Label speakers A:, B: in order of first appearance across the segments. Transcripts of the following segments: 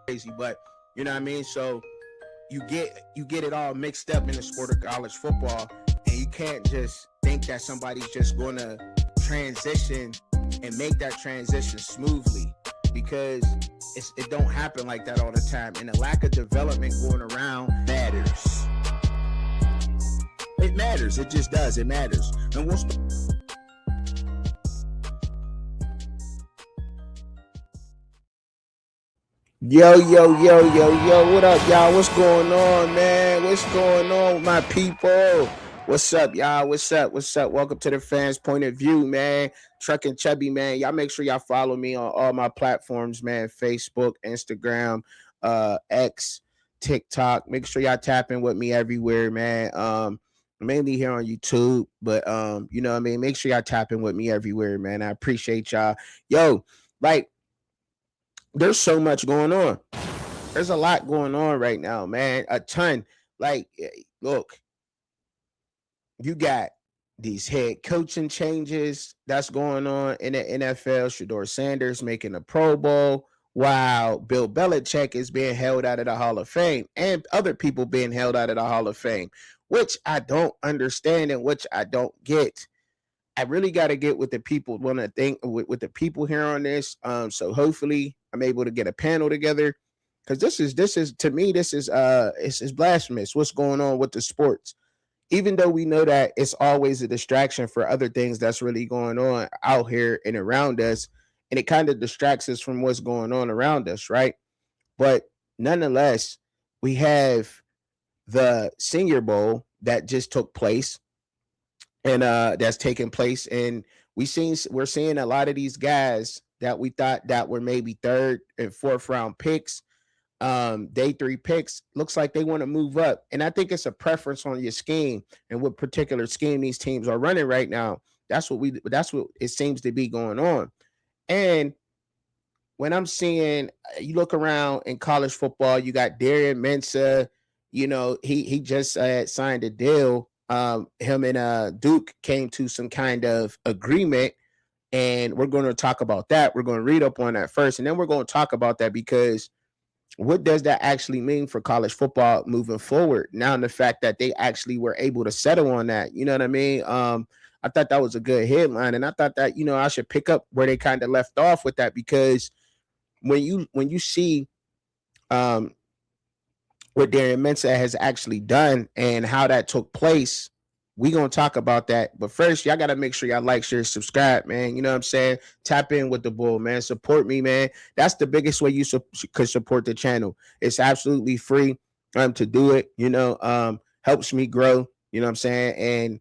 A: crazy, but you know what I mean. So you get it all mixed up in the sport of college football, and you can't just think that somebody's just gonna transition and make that transition smoothly because it don't happen like that all the time. And the lack of development going around matters. It matters. It just does. It matters. And we'll yo, what up, y'all? What's going on, man? What's going on with my people? What's up, y'all? What's up? What's up? Welcome to the Fans Point of View, man. Truck and Chubby, man. Y'all make sure y'all follow me on all my platforms, man. Facebook, Instagram, X, TikTok. Make sure y'all tap in with me everywhere, man. Mainly here on YouTube, but you know what I mean? Make sure y'all tap in with me everywhere, man. I appreciate y'all. Yo, like, there's so much going on. There's a lot going on right now, man. A ton. Like, look, you got these head coaching changes that's going on in the NFL. Shedeur Sanders making a Pro Bowl, while Bill Belichick is being held out of the Hall of Fame, and other people being held out of the Hall of Fame, which I don't understand and which I don't get. I really got to get with the people, want to think with the people here on this. So hopefully I'm able to get a panel together, because this is to me, this is it's blasphemous what's going on with the sports. Even though we know that it's always a distraction for other things that's really going on out here and around us, and it kind of distracts us from what's going on around us, right? But nonetheless, we have the Senior Bowl that just took place, and that's taking place, and we're seeing a lot of these guys that we thought that were maybe third and fourth round picks, day three picks, looks like they want to move up. And I think it's a preference on your scheme and what particular scheme these teams are running right now. That's what it seems to be going on. And when I'm seeing, you look around in college football, you got Darian Mensah. You know, he just signed a deal. Him and Duke came to some kind of agreement, and we're going to talk about that. We're going to read up on that first, and then we're going to talk about that, because what does that actually mean for college football moving forward? Now, in the fact that they actually were able to settle on that, you know what I mean? I thought that was a good headline, and I thought that, I should pick up where they kind of left off with that, because when you see um what Darian Mensah has actually done and how that took place, we gonna talk about that. But first, y'all gotta make sure y'all like, share, subscribe, man. You know what I'm saying? Tap in with the bull, man. Support me, man. That's the biggest way you could support the channel. It's absolutely free to do it. Helps me grow. You know what I'm saying? And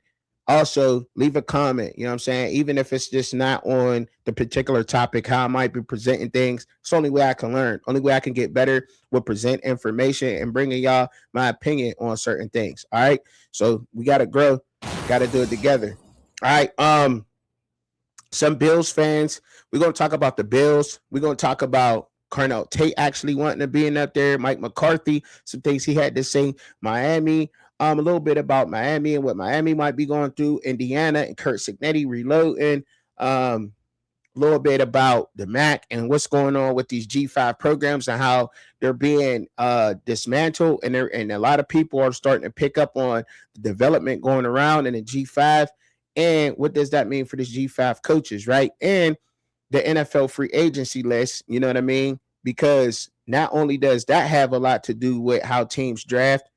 A: also leave a comment. You know what I'm saying? Even if it's just not on the particular topic, how I might be presenting things. It's the only way I can learn. Only way I can get better will present information and bringing y'all my opinion on certain things. All right. So we gotta grow. Got to do it together. All right. Some Bills fans. We're gonna talk about the Bills. We're gonna talk about Carnell Tate actually wanting to be in up there. Mike McCarthy, some things he had to say. Miami. A little bit about Miami and what Miami might be going through. Indiana and Kurt Signetti reloading. A little bit about the MAC and what's going on with these G5 programs and how they're being dismantled, and a lot of people are starting to pick up on the development going around in the G5, and what does that mean for the G5 coaches, right? And the NFL free agency list, you know what I mean? Because not only does that have a lot to do with how teams draft,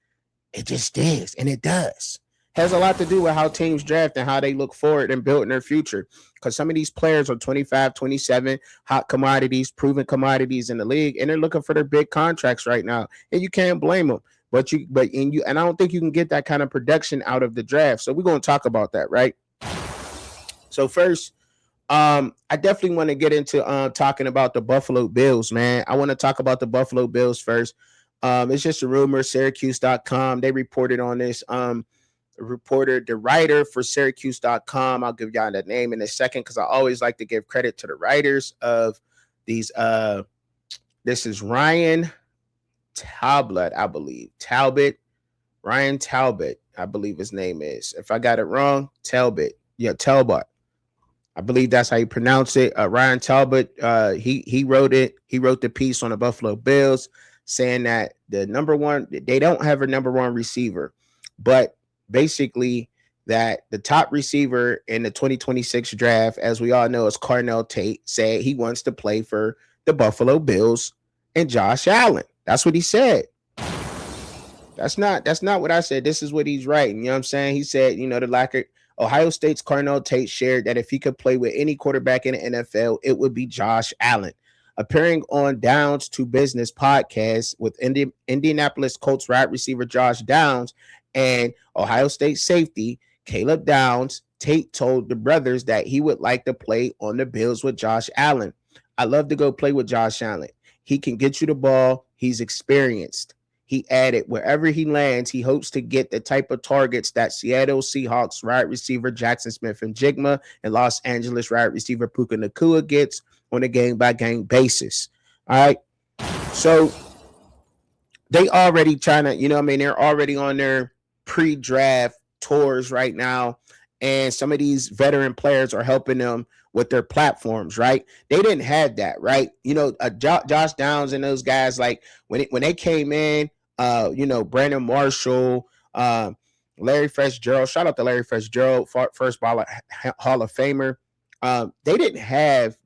A: it just is, and it does. Has a lot to do with how teams draft and how they look forward and build in their future. Because some of these players are 25, 27, hot commodities, proven commodities in the league, and they're looking for their big contracts right now. And you can't blame them. And I don't think you can get that kind of production out of the draft. So we're going to talk about that, right? So first, I definitely want to get into talking about the Buffalo Bills, man. I want to talk about the Buffalo Bills first. It's just a rumor. Syracuse.com, they reported on this. The writer for Syracuse.com, I'll give y'all the name in a second, because I always like to give credit to the writers of these. This is Ryan Talbot, I believe. Ryan Talbot, I believe his name is. If I got it wrong, Talbot. Yeah, Talbot. I believe that's how you pronounce it. Ryan Talbot, he wrote it. He wrote the piece on the Buffalo Bills saying that the number one, they don't have a number one receiver, but basically that the top receiver in the 2026 draft, as we all know, is Carnell Tate, said he wants to play for the Buffalo Bills and Josh Allen. That's what he said. That's not what I said. This is what he's writing. You know what I'm saying? He said, the lack of Ohio State's Carnell Tate shared that if he could play with any quarterback in the NFL, it would be Josh Allen. Appearing on Downs to Business podcast with Indianapolis Colts wide receiver Josh Downs and Ohio State safety Caleb Downs, Tate told the brothers that he would like to play on the Bills with Josh Allen. I love to go play with Josh Allen. He can get you the ball. He's experienced. He added, wherever he lands, he hopes to get the type of targets that Seattle Seahawks wide receiver Jackson Smith-Njigba and Los Angeles wide receiver Puka Nacua gets on a game-by-game basis. All right? So they already trying to, they're already on their pre-draft tours right now, and some of these veteran players are helping them with their platforms, right? They didn't have that, right? Josh Downs and those guys, like when they came in, Brandon Marshall, Larry Fitzgerald. Shout out to Larry Fitzgerald, first ball Hall of Famer. They didn't have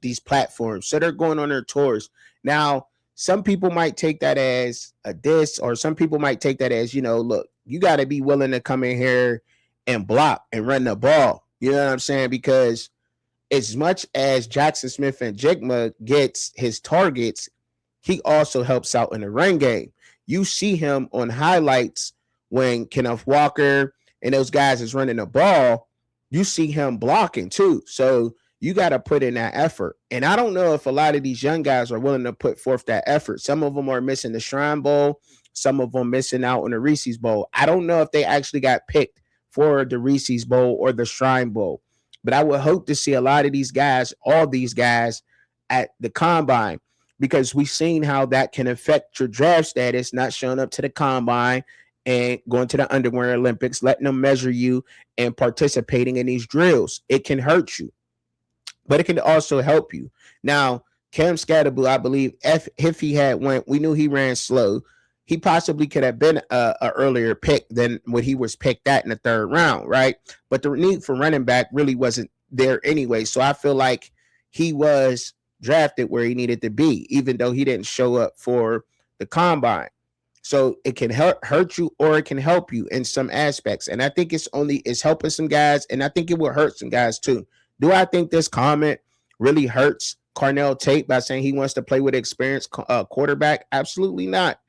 A: these platforms, so they're going on their tours now. Some people might take that as a diss, or some people might take that as, look, you got to be willing to come in here and block and run the ball. You know what I'm saying? Because as much as Jackson Smith-Njigba gets his targets, he also helps out in the run game. You see him on highlights when Kenneth Walker and those guys is running the ball. You see him blocking too. So you got to put in that effort. And I don't know if a lot of these young guys are willing to put forth that effort. Some of them are missing the Shrine Bowl. Some of them missing out on the Reese's Bowl. I don't know if they actually got picked for the Reese's Bowl or the Shrine Bowl. But I would hope to see a lot of these guys, all these guys, at the combine, because we've seen how that can affect your draft status, not showing up to the combine and going to the Underwear Olympics, letting them measure you and participating in these drills. It can hurt you, but it can also help you. Now, Cam Scatterboo, I believe, if he had went, we knew he ran slow. He possibly could have been an earlier pick than what he was picked at in the third round, right? But the need for running back really wasn't there anyway. So I feel like he was drafted where he needed to be, even though he didn't show up for the combine. So it can hurt you, or it can help you in some aspects. And I think it's helping some guys, and I think it will hurt some guys too. Do I think this comment really hurts Carnell Tate by saying he wants to play with an experienced quarterback? Absolutely not.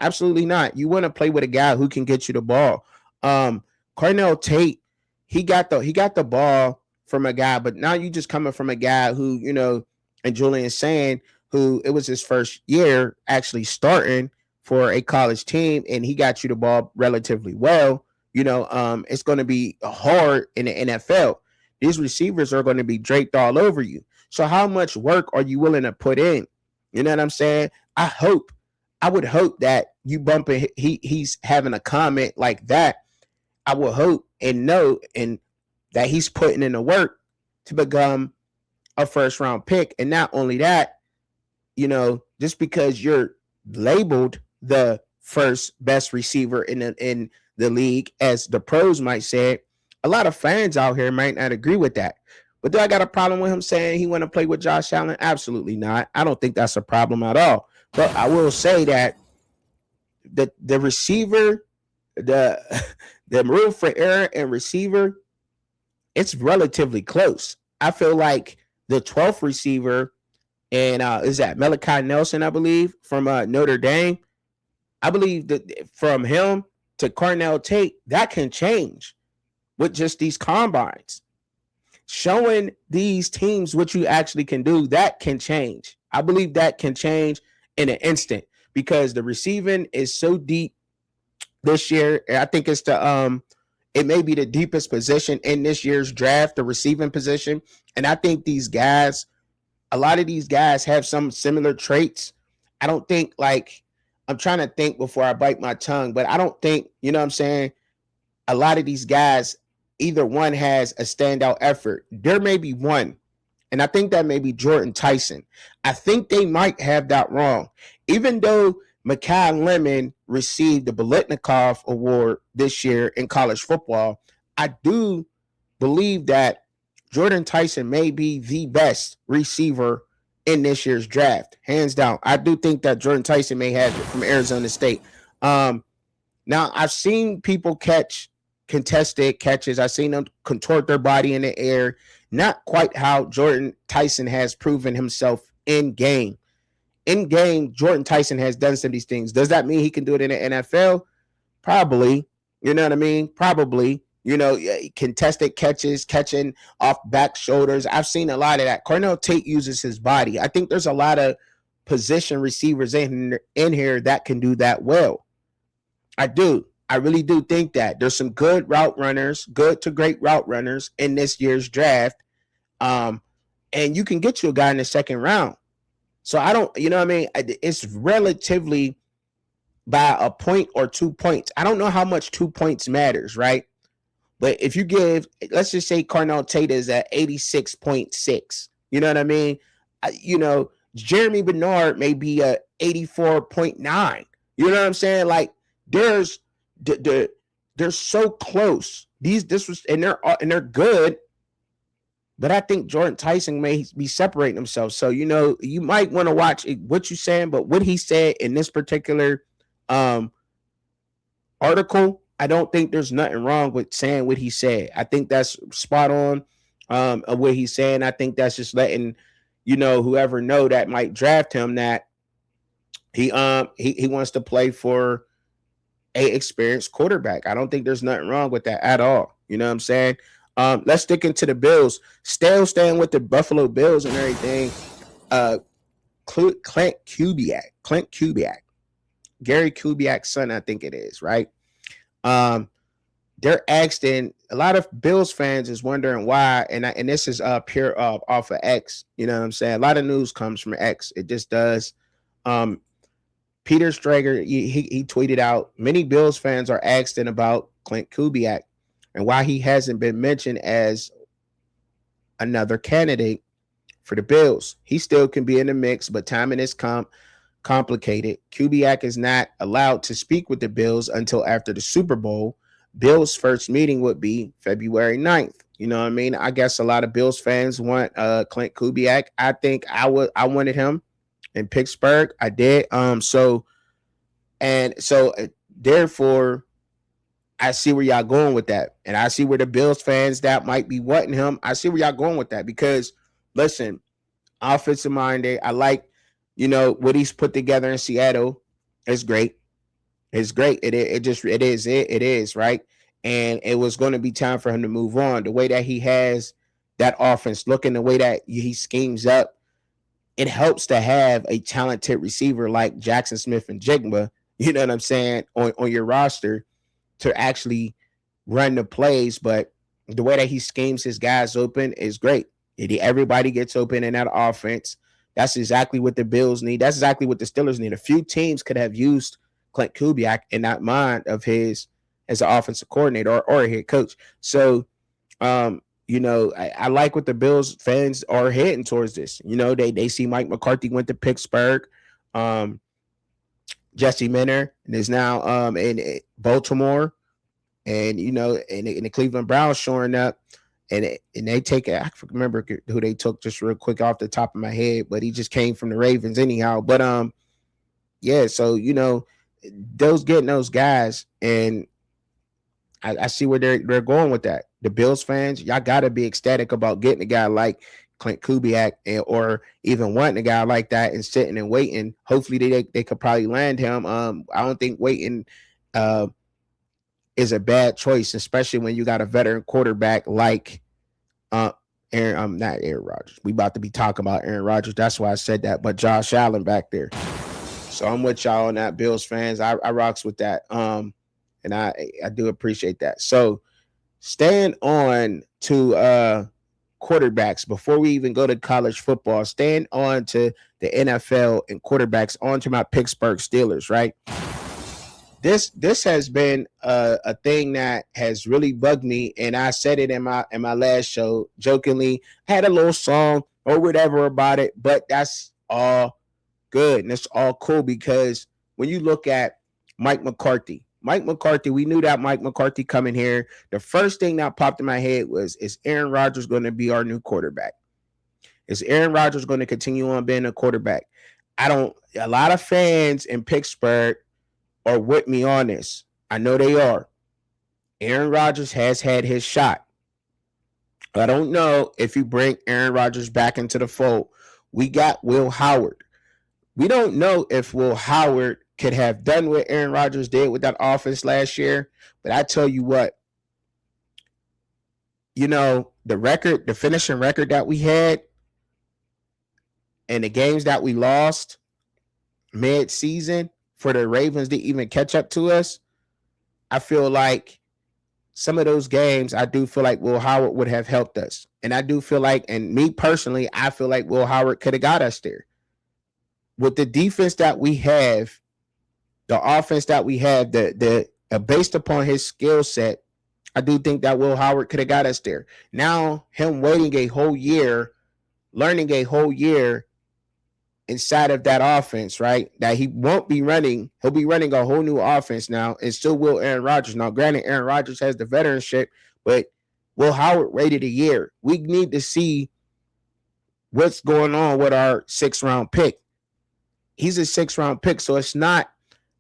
A: Absolutely not. You want to play with a guy who can get you the ball. Carnell Tate, he got the ball from a guy, but now you just coming from a guy who, and Julian saying, who it was his first year actually starting for a college team, and he got you the ball relatively well. It's going to be hard in the NFL. These receivers are going to be draped all over you. So how much work are you willing to put in? You know what I'm saying? I would hope that you bump it. He's having a comment like that. I would hope and know and that he's putting in the work to become a first round pick. And not only that, just because you're labeled the first best receiver in the league, as the pros might say, a lot of fans out here might not agree with that. But do I got a problem with him saying he want to play with Josh Allen? Absolutely not. I don't think that's a problem at all. But I will say that the receiver, the room for error and receiver, it's relatively close. I feel like the 12th receiver, and is that Malachi Nelson, I believe, from Notre Dame. I believe that from him to Carnell Tate, that can change with just these combines. Showing these teams what you actually can do, that can change. I believe that can change in an instant, because the receiving is so deep this year. I think it's it may be the deepest position in this year's draft, the receiving position. And I think these guys, a lot of these guys have some similar traits. I don't think, I'm trying to think before I bite my tongue, but I don't think, you know what I'm saying, a lot of these guys either one has a standout effort. There may be one, and I think that may be Jordan Tyson. I think they might have that wrong. Even though Mekhi Lemon received the Biletnikoff Award this year in college football, I do believe that Jordan Tyson may be the best receiver in this year's draft, hands down. I do think that Jordan Tyson may have it from Arizona State. Now, I've seen people catch contested catches. I've seen them contort their body in the air. Not quite how Jordan Tyson has proven himself in game. In game, Jordan Tyson has done some of these things. Does that mean he can do it in the NFL? Probably. You know what I mean? Probably. You know, contested catches, catching off back shoulders. I've seen a lot of that. Cornell Tate uses his body. I think there's a lot of position receivers in here that can do that well. I do. I really do think that there's some good route runners, good to great route runners in this year's draft. And you can get you a guy in the second round. So I don't, you know what I mean? It's relatively by a point or 2 points. I don't know how much 2 points matters, right? But if you give, let's just say Cornell Tate is at 86.6. You know what I mean? You know, Jeremy Bernard may be at 84.9. You know what I'm saying? Like, they're so close. They're good. But I think Jordan Tyson may be separating himself. So, you know, you might want to watch what you're saying, but what he said in this particular article, I don't think there's nothing wrong with saying what he said. I think that's spot on of what he's saying. I think that's just letting, you know, whoever know that might draft him that he wants to play for a experienced quarterback. I don't think there's nothing wrong with that at all. You know what I'm saying? Let's stick into the Bills. Still staying with the Buffalo Bills and everything. Clint Kubiak, Gary Kubiak's son, I think it is, right? They're asked, and a lot of Bills fans is wondering why, and this is pure off of X. You know what I'm saying? A lot of news comes from X. It just does. Peter Strager, he tweeted out, many Bills fans are asking about Clint Kubiak and why he hasn't been mentioned as another candidate for the Bills. He still can be in the mix, but timing is complicated. Kubiak is not allowed to speak with the Bills until after the Super Bowl. Bills' first meeting would be February 9th. You know what I mean? I guess a lot of Bills fans want Clint Kubiak. I think I wanted him in Pittsburgh. I did. So therefore, I see where y'all going with that. And I see where the Bills fans that might be wanting him. I see where y'all going with that because, listen, offensive minded. I like, you know, what he's put together in Seattle. It's great. It's great. It is, right? And it was going to be time for him to move on. The way that he has that offense looking, the way that he schemes up, it helps to have a talented receiver like Jackson Smith and Jigma, you know what I'm saying, on your roster to actually run the plays. But the way that he schemes his guys open is great. Everybody gets open in that offense. That's exactly what the Bills need. That's exactly what the Steelers need. A few teams could have used Clint Kubiak in that mind of his as an offensive coordinator or a head coach. So, you know, I like what the Bills fans are heading towards this. You know, they see Mike McCarthy went to Pittsburgh. Jesse Minter is now in Baltimore, and you know, and the Cleveland Browns showing up, and they take it. I remember who they took just real quick off the top of my head, but he just came from the Ravens anyhow. But yeah, so you know, getting those guys, and I see where they're going with that. The Bills fans, y'all gotta be ecstatic about getting a guy like Clint Kubiak or even wanting a guy like that and sitting and waiting. Hopefully they could probably land him. I don't think waiting is a bad choice, especially when you got a veteran quarterback like not Aaron Rodgers. We about to be talking about Aaron Rodgers. That's why I said that, but Josh Allen back there. So I'm with y'all on that, Bills fans. I rocks with that. And I do appreciate that. So staying on to quarterbacks before we even go to college football, staying on to the NFL and quarterbacks, on to my Pittsburgh Steelers, right? this has been a thing that has really bugged me, and I said it in my last show jokingly. I had a little song or whatever about it, but that's all good and it's all cool because when you look at Mike McCarthy, we knew that Mike McCarthy coming here. The first thing that popped in my head was, is Aaron Rodgers going to be our new quarterback? Is Aaron Rodgers going to continue on being a quarterback? A lot of fans in Pittsburgh are with me on this. I know they are. Aaron Rodgers has had his shot. I don't know if you bring Aaron Rodgers back into the fold. We got Will Howard. We don't know if Will Howard could have done what Aaron Rodgers did with that offense last year. But I tell you what, the finishing record that we had and the games that we lost mid-season for the Ravens to even catch up to us, I feel like some of those games, I do feel like Will Howard would have helped us. And I do feel like, and me personally, I feel like Will Howard could have got us there. With the defense that we have, the offense that we have, based upon his skill set, I do think that Will Howard could have got us there. Now, him waiting a whole year, learning a whole year inside of that offense, right? That he won't be running. He'll be running a whole new offense now, and still will Aaron Rodgers. Now, granted, Aaron Rodgers has the veteranship, but Will Howard waited a year. We need to see what's going on with our 6th-round pick. He's a 6th-round pick, so it's not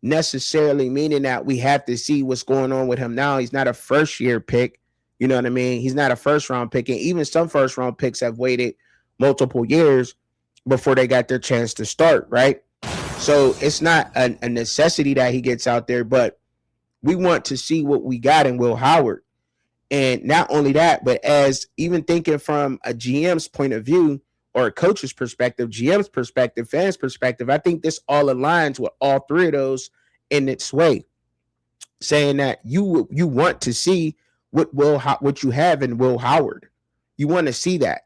A: necessarily meaning that we have to see what's going on with him now. He's not a first-year pick. You know what I mean? He's not a first-round pick, and even some first-round picks have waited multiple years before they got their chance to start, right? So it's not a necessity that he gets out there, but we want to see what we got in Will Howard. And not only that, but as even thinking from a GM's point of view or a coach's perspective, GM's perspective, fans' perspective, I think this all aligns with all three of those in its way, saying that you want to see what you have in Will Howard. You want to see that.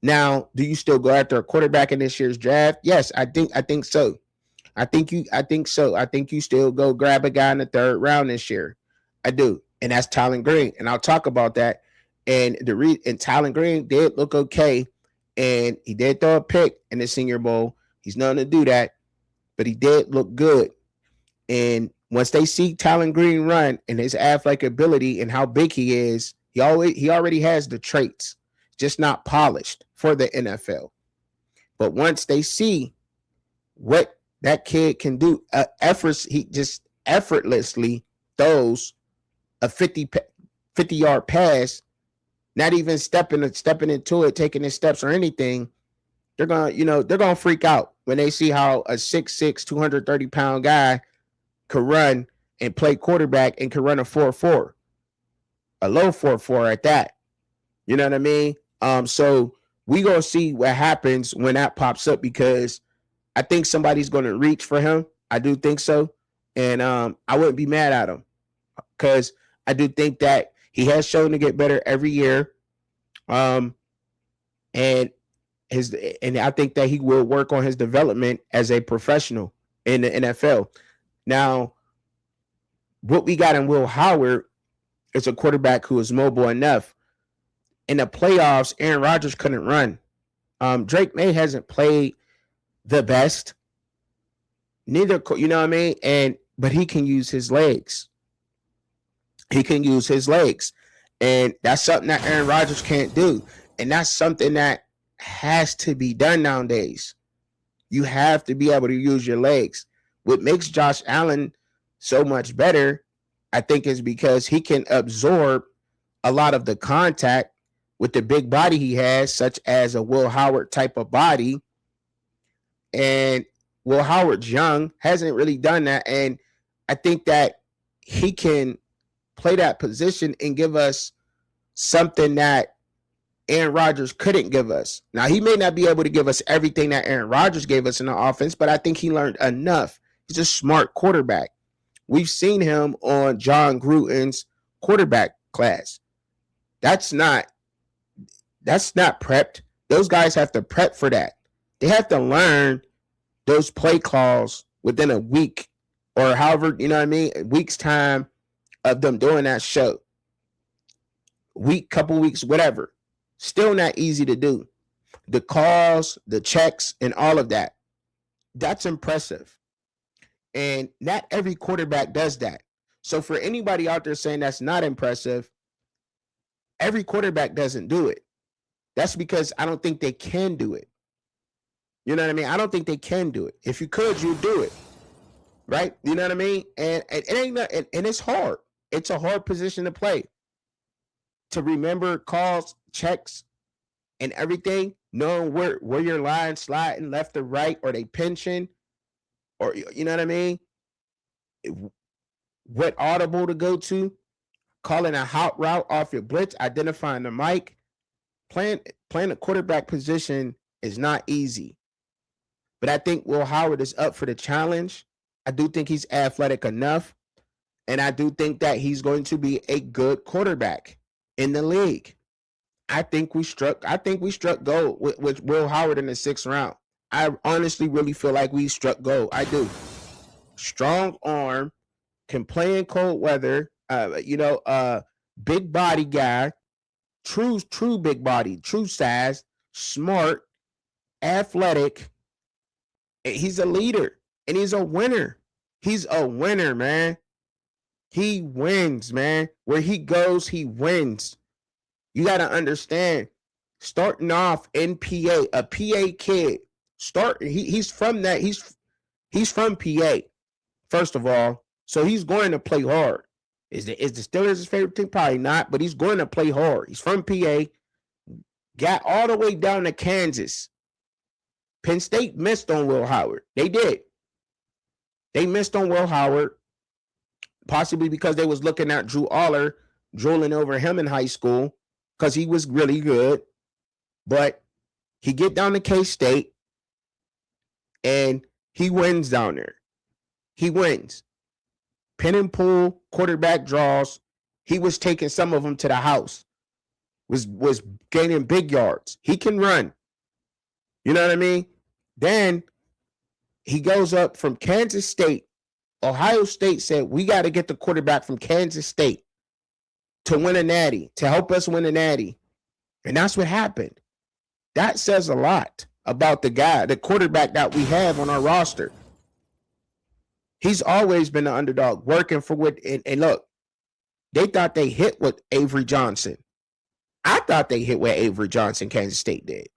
A: Now, do you still go after a quarterback in this year's draft? Yes, I think so. I think so. I think you still go grab a guy in the 3rd round this year. I do. And that's Tylen Green. And I'll talk about that. And Tylen Green did look okay. And he did throw a pick in the Senior Bowl. He's known to do that. But he did look good. And once they see Tylen Green run and his athletic ability and how big he is, he already has the traits, just not polished for the NFL. But once they see what that kid can do, he just effortlessly throws a 50-yard pass, not even stepping into it, taking his steps or anything. They're gonna freak out when they see how a 6'6", 230-pound guy could run and play quarterback and could run a 4.4, a low 4.4 at that. You know what I mean? So we gonna see what happens when that pops up, because I think somebody's gonna reach for him. I do think so, and I wouldn't be mad at him, because I do think that he has shown to get better every year, and I think that he will work on his development as a professional in the NFL. Now, what we got in Will Howard is a quarterback who is mobile enough. In the playoffs, Aaron Rodgers couldn't run. Drake May hasn't played the best. Neither, you know what I mean? But he can use his legs. And that's something that Aaron Rodgers can't do. And that's something that has to be done nowadays. You have to be able to use your legs. What makes Josh Allen so much better, I think, is because he can absorb a lot of the contact with the big body he has, such as a Will Howard type of body. And Will Howard's young, hasn't really done that. And I think that he can play that position and give us something that Aaron Rodgers couldn't give us. Now, he may not be able to give us everything that Aaron Rodgers gave us in the offense, but I think he learned enough. He's a smart quarterback. We've seen him on John Gruden's quarterback class. That's not prepped. Those guys have to prep for that. They have to learn those play calls within a week or however, you know what I mean, weeks time of them doing that show. Week, couple weeks, whatever. Still not easy to do. The calls, the checks, and all of that. That's impressive. And not every quarterback does that. So for anybody out there saying that's not impressive, every quarterback doesn't do it. That's because I don't think they can do it. You know what I mean? I don't think they can do it. If you could, you'd do it. Right? You know what I mean? And it ain't and it's hard. It's a hard position to play. To remember calls, checks, and everything, knowing where your line sliding left or right, or they pinching, or you know what I mean? What audible to go to, calling a hot route off your blitz, identifying the mic. Playing a quarterback position is not easy. But I think Will Howard is up for the challenge. I do think he's athletic enough. And I do think that he's going to be a good quarterback in the league. I think we struck gold with Will Howard in the 6th round. I honestly really feel like we struck gold. I do. Strong arm, can play in cold weather, big body guy, true big body, true size, smart, athletic. He's a leader and he's a winner. He's a winner, man. He wins, man. Where he goes, he wins. You got to understand, starting off in PA, a PA kid, he's from that. He's from PA, first of all. So he's going to play hard. Is the Steelers his favorite team? Probably not, but he's going to play hard. He's from PA, got all the way down to Kansas. Penn State missed on Will Howard. They did. They missed on Will Howard, possibly because they was looking at Drew Aller, drooling over him in high school because he was really good. But he get down to K-State, and he wins down there. He wins. Pin and pull, quarterback draws. He was taking some of them to the house. Was gaining big yards. He can run. You know what I mean? Then he goes up from Kansas State. Ohio State said, we got to get the quarterback from Kansas State to win a natty, to help us win a natty. And that's what happened. That says a lot about the guy, the quarterback that we have on our roster. He's always been the underdog, working for what, and look, they thought they hit with Avery Johnson. I thought they hit what Avery Johnson, Kansas State did.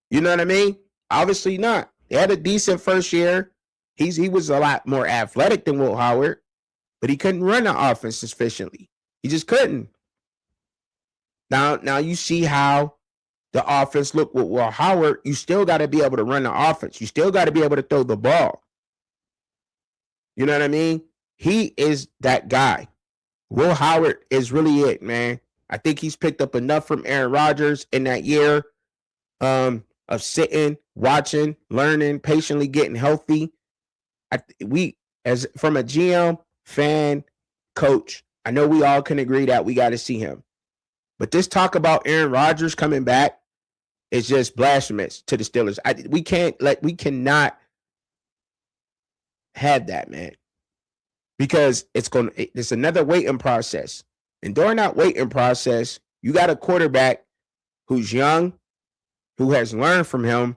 A: You know what I mean? Obviously not. They had a decent first year. He was a lot more athletic than Will Howard, but he couldn't run the offense efficiently. He just couldn't. Now you see how the offense looked with Will Howard. You still got to be able to run the offense. You still got to be able to throw the ball. You know what I mean? He is that guy. Will Howard is really it, man. I think he's picked up enough from Aaron Rodgers in that year of sitting, watching, learning, patiently getting healthy. As from a GM, fan, coach, I know we all can agree that we got to see him. But this talk about Aaron Rodgers coming back is just blasphemous to the Steelers. We cannot have that, man. Because it's another waiting process. And during that waiting process, you got a quarterback who's young, who has learned from him,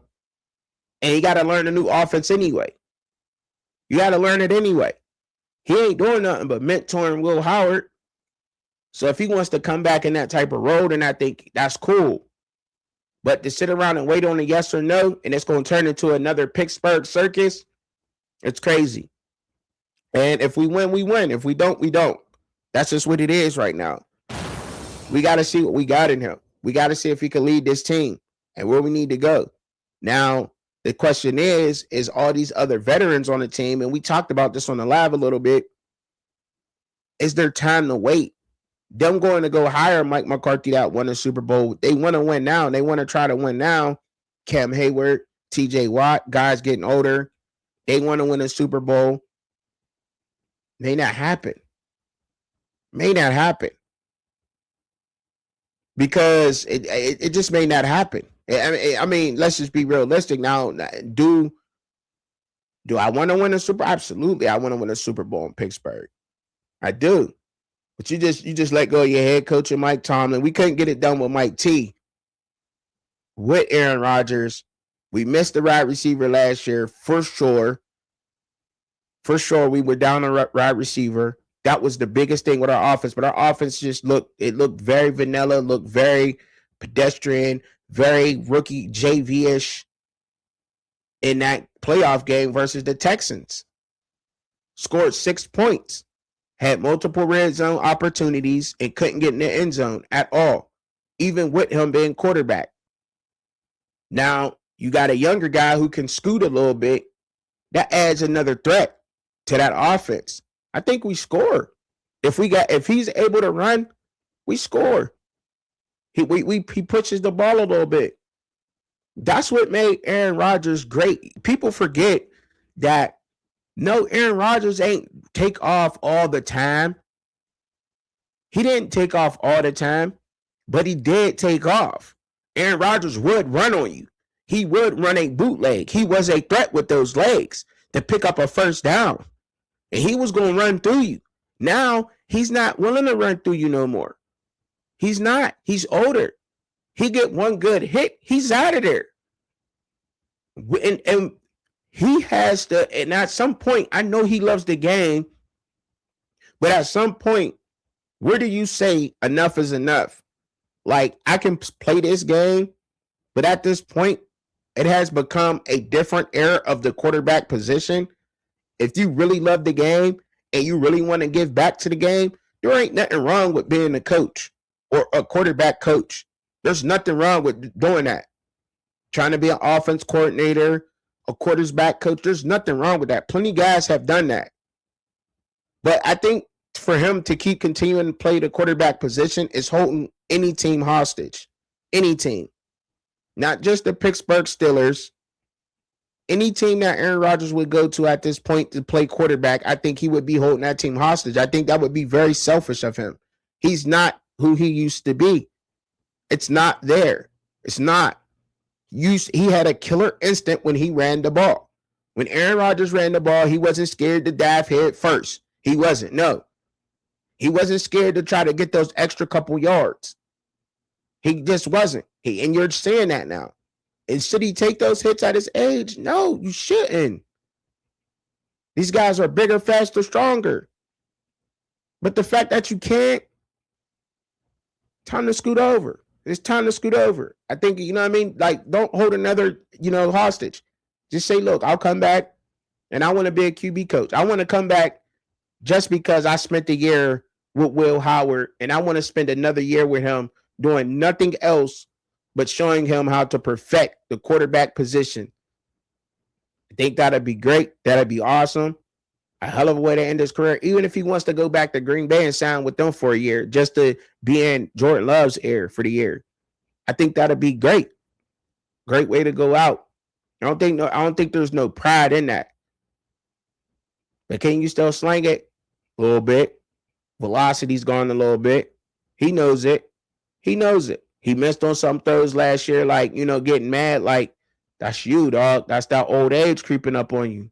A: and he got to learn a new offense anyway. You got to learn it anyway. He ain't doing nothing but mentoring Will Howard. So if he wants to come back in that type of role, then I think that's cool. But to sit around and wait on a yes or no, and it's going to turn into another Pittsburgh circus, it's crazy. And if we win, we win. If we don't, we don't. That's just what it is right now. We got to see what we got in him. We got to see if he can lead this team and where we need to go. Now, the question is all these other veterans on the team, and we talked about this on the live a little bit, is there time to wait? Them going to go hire Mike McCarthy that won a Super Bowl. They want to win now. They want to try to win now. Cam Hayward, TJ Watt, guys getting older. They want to win a Super Bowl. May not happen. May not happen. Because it just may not happen. I mean, let's just be realistic now. Do Do I want to win a Super? Absolutely, I want to win a Super Bowl in Pittsburgh. I do. But you just let go of your head coach and Mike Tomlin. We couldn't get it done with Mike T. With Aaron Rodgers. We missed the wide receiver last year for sure. For sure, we were down a wide receiver. That was the biggest thing with our offense. But our offense just looked very vanilla, looked very pedestrian, very rookie JV-ish in that playoff game versus the Texans. Scored 6 points, had multiple red zone opportunities, and couldn't get in the end zone at all, even with him being quarterback. Now, you got a younger guy who can scoot a little bit. That adds another threat to that offense. I think we score. If he's able to run, we score. He pushes the ball a little bit. That's what made Aaron Rodgers great. People forget that no, Aaron Rodgers ain't take off all the time. He didn't take off all the time, but he did take off. Aaron Rodgers would run on you. He would run a bootleg. He was a threat with those legs to pick up a first down. And he was going to run through you. Now, he's not willing to run through you no more. He's not. He's older. He get one good hit, he's out of there. And he has to, and at some point, I know he loves the game, but at some point, where do you say enough is enough? Like, I can play this game, but at this point, it has become a different era of the quarterback position. If you really love the game and you really want to give back to the game, there ain't nothing wrong with being a coach or a quarterback coach. There's nothing wrong with doing that. Trying to be an offense coordinator, a quarterback coach, there's nothing wrong with that. Plenty of guys have done that. But I think for him to keep continuing to play the quarterback position is holding any team hostage. Any team. Not just the Pittsburgh Steelers. Any team that Aaron Rodgers would go to at this point to play quarterback, I think he would be holding that team hostage. I think that would be very selfish of him. He's not who he used to be. It's not there. It's not. He had a killer instinct when he ran the ball. When Aaron Rodgers ran the ball, he wasn't scared to dive head first. He wasn't. No. He wasn't scared to try to get those extra couple yards. He just wasn't. And you're saying that now. And should he take those hits at his age? No, you shouldn't. These guys are bigger, faster, stronger. But the fact that you can't, time to scoot over. It's time to scoot over. I think, you know what I mean? Like, don't hold another, hostage. Just say, look, I'll come back and I want to be a QB coach. I want to come back just because I spent the year with Will Howard and I want to spend another year with him doing nothing else but showing him how to perfect the quarterback position. I think that'd be great. That'd be awesome. A hell of a way to end his career, even if he wants to go back to Green Bay and sign with them for a year, just to be in Jordan Love's ear for the year. I think that'd be great. Great way to go out. I don't think there's no pride in that. But can you still slang it? A little bit. Velocity's gone a little bit. He knows it. He knows it. He missed on some throws last year, like, getting mad. Like, that's you, dog. That's that old age creeping up on you.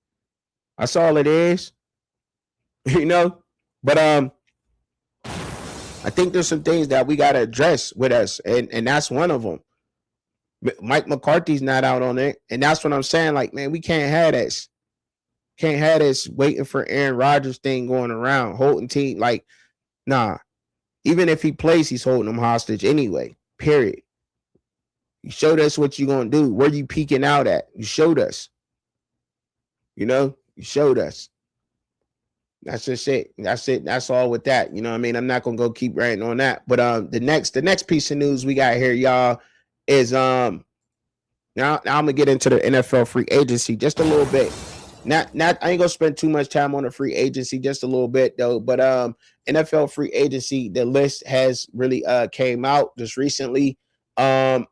A: That's all it is. But I think there's some things that we got to address with us, and that's one of them. Mike McCarthy's not out on it, and that's what I'm saying. Like, man, we can't have this. Can't have this waiting for Aaron Rodgers thing going around, holding team. Like, nah. Even if he plays, he's holding them hostage anyway. Period. You showed us what you're going to do. Where you peeking out at? You showed us. You showed us. That's just it. That's it. That's all with that. You know what I mean? I'm not going to go keep ranting on that. But the next piece of news we got here, y'all, is now I'm going to get into the NFL free agency just a little bit. Not I ain't going to spend too much time on the free agency, just a little bit though. But NFL free agency, the list has really came out just recently. And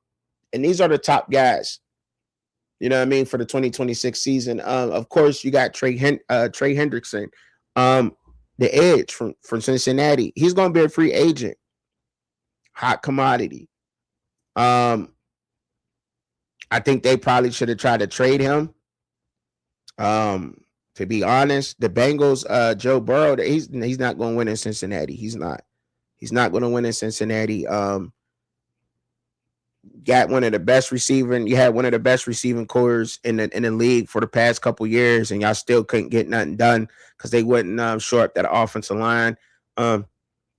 A: these are the top guys. You know what I mean, for the 2026 season. Of course, you got Trey Hendrickson, the edge from Cincinnati. He's going to be a free agent. Hot commodity. I think they probably should have tried to trade him. To be honest, the Bengals, Joe Burrow, he's not going to win in Cincinnati. He's not. He's not going to win in Cincinnati. Got one of the best receiving. You had one of the best receiving cores in the league for the past couple years, and y'all still couldn't get nothing done because they wouldn't shore up that offensive line.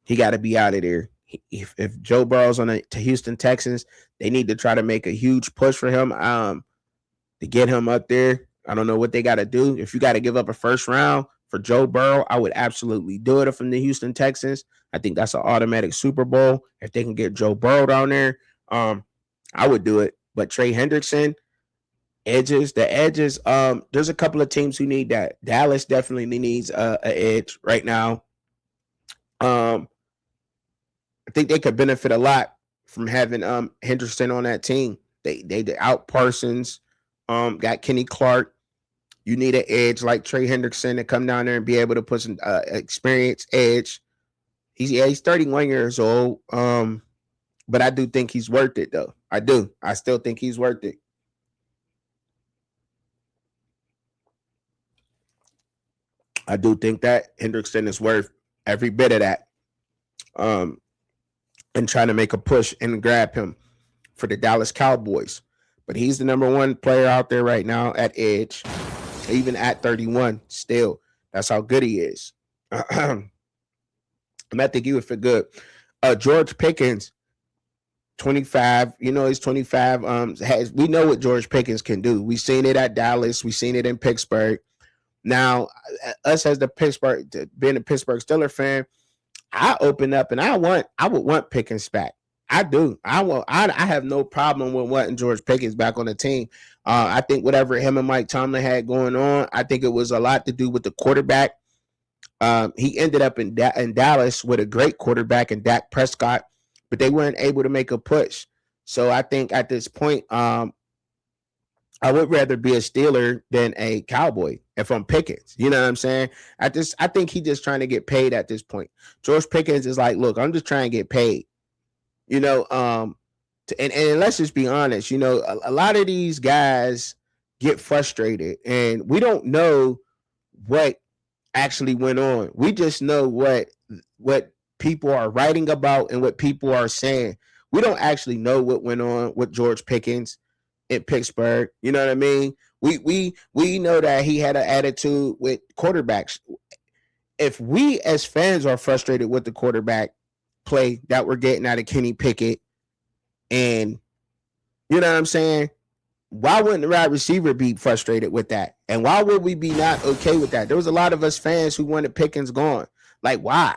A: He got to be out of there. If Joe Burrow's on to Houston Texans, they need to try to make a huge push for him to get him up there. I don't know what they got to do. If you got to give up a first round for Joe Burrow, I would absolutely do it from the Houston Texans. I think that's an automatic Super Bowl. If they can get Joe Burrow down there, I would do it. But Trey Hendrickson, edges, there's a couple of teams who need that. Dallas definitely needs an edge right now. I think they could benefit a lot from having Hendrickson on that team. They out Parsons, got Kenny Clark. You need an edge like Trey Hendrickson to come down there and be able to put some experience edge. He's 31 years old. But I do think he's worth it, though. I do. I still think he's worth it. I do think that Hendrickson is worth every bit of that. And trying to make a push and grab him for the Dallas Cowboys. But he's the number one player out there right now at edge, even at 31 still. That's how good he is. I think he would fit good. George Pickens, 25, he's 25. We know what George Pickens can do. We've seen it at Dallas. We've seen it in Pittsburgh. Now, us as being a Pittsburgh Steelers fan, I open up and I would want Pickens back. I do. I have no problem with wanting George Pickens back on the team. I think whatever him and Mike Tomlin had going on, I think it was a lot to do with the quarterback. He ended up in Dallas with a great quarterback in Dak Prescott, but they weren't able to make a push. So I think at this point, I would rather be a Steeler than a Cowboy if I'm Pickens. You know what I'm saying? I think he's just trying to get paid at this point. George Pickens is like, look, I'm just trying to get paid. And let's just be honest, a lot of these guys get frustrated and we don't know what actually went on. We just know what people are writing about and what people are saying. We don't actually know what went on with George Pickens in Pittsburgh. You know what I mean? We know that he had an attitude with quarterbacks. If we as fans are frustrated with the quarterback play that we're getting out of Kenny Pickett, and you know what I'm saying, why wouldn't the wide receiver be frustrated with that? And why would we be not okay with that? There was a lot of us fans who wanted Pickens gone. Like, why?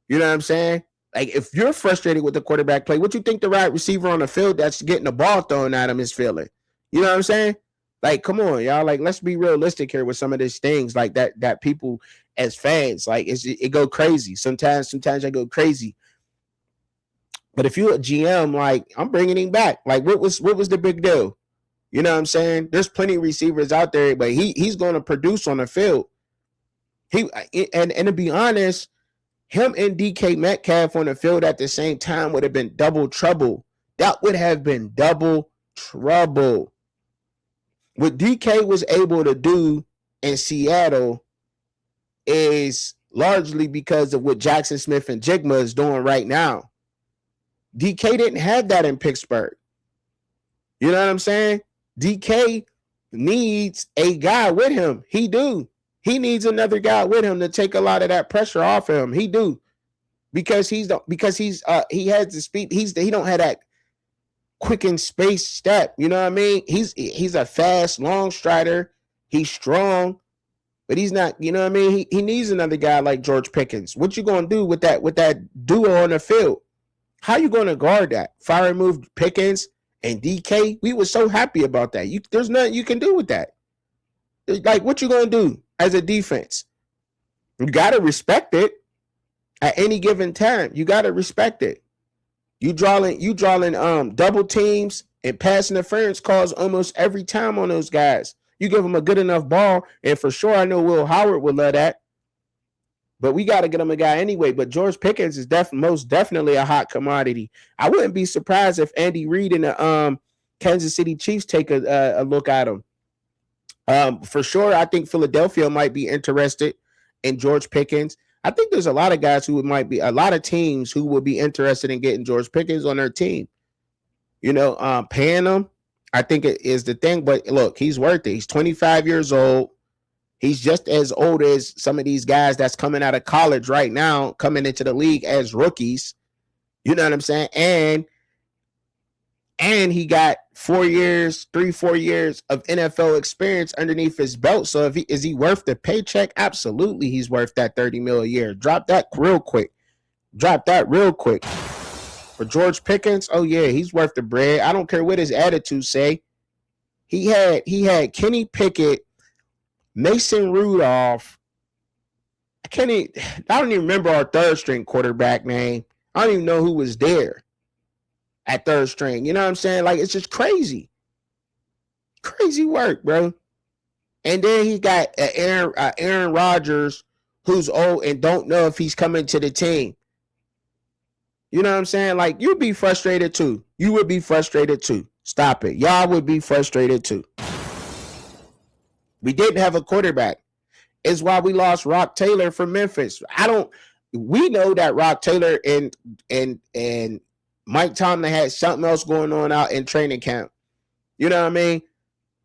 A: You know what I'm saying? Like, if you're frustrated with the quarterback play, what you think the wide receiver on the field that's getting the ball thrown at him is feeling? You know what I'm saying? Like, come on, y'all. Like, let's be realistic here with some of these things like that people as fans, like, it go crazy. Sometimes I go crazy. But if you're a GM, like, I'm bringing him back. Like, what was the big deal? You know what I'm saying? There's plenty of receivers out there, but he's going to produce on the field. And to be honest, him and DK Metcalf on the field at the same time would have been double trouble. That would have been double trouble. What DK was able to do in Seattle is largely because of what Jackson Smith and Jigma is doing right now. DK didn't have that in Pittsburgh. You know what I'm saying? DK needs a guy with him. He do. He needs another guy with him to take a lot of that pressure off of him. He do. Because he has the speed. He don't have that quick and space step. You know what I mean? He's a fast, long strider. He's strong, but he's not, you know what I mean? He needs another guy like George Pickens. What you gonna do with that duo on the field? How you gonna guard that? Fire and move Pickens and DK. We were so happy about that. There's nothing you can do with that. Like, what you gonna do as a defense? You gotta respect it at any given time. You gotta respect it. You drawing double teams and pass interference calls almost every time on those guys. You give them a good enough ball, and for sure, I know Will Howard would love that. But we got to get him a guy anyway. But George Pickens is most definitely a hot commodity. I wouldn't be surprised if Andy Reid and the Kansas City Chiefs take a look at him. For sure, I think Philadelphia might be interested in George Pickens. I think there's a lot of guys who might be a lot of teams who would be interested in getting George Pickens on their team. Paying him, I think it is the thing. But look, he's worth it. He's 25 years old. He's just as old as some of these guys that's coming out of college right now, coming into the league as rookies. You know what I'm saying? And he got 4 years, 4 years of NFL experience underneath his belt. So is he worth the paycheck? Absolutely, he's worth that 30 mil a year. Drop that real quick. For George Pickens, oh yeah, he's worth the bread. I don't care what his attitude say. He had Kenny Pickett, Mason Rudolph. I don't even remember our third string quarterback name. I don't even know who was there at third string. You know what I'm saying? Like, it's just crazy. Crazy work, bro. And then he got Aaron Rodgers, who's old and don't know if he's coming to the team. You know what I'm saying? Like, you'd be frustrated too. You would be frustrated too. Stop it. Y'all would be frustrated too. We didn't have a quarterback. It's why we lost Rock Taylor from Memphis. We know that Rock Taylor and Mike Tomlin had something else going on out in training camp. You know what I mean?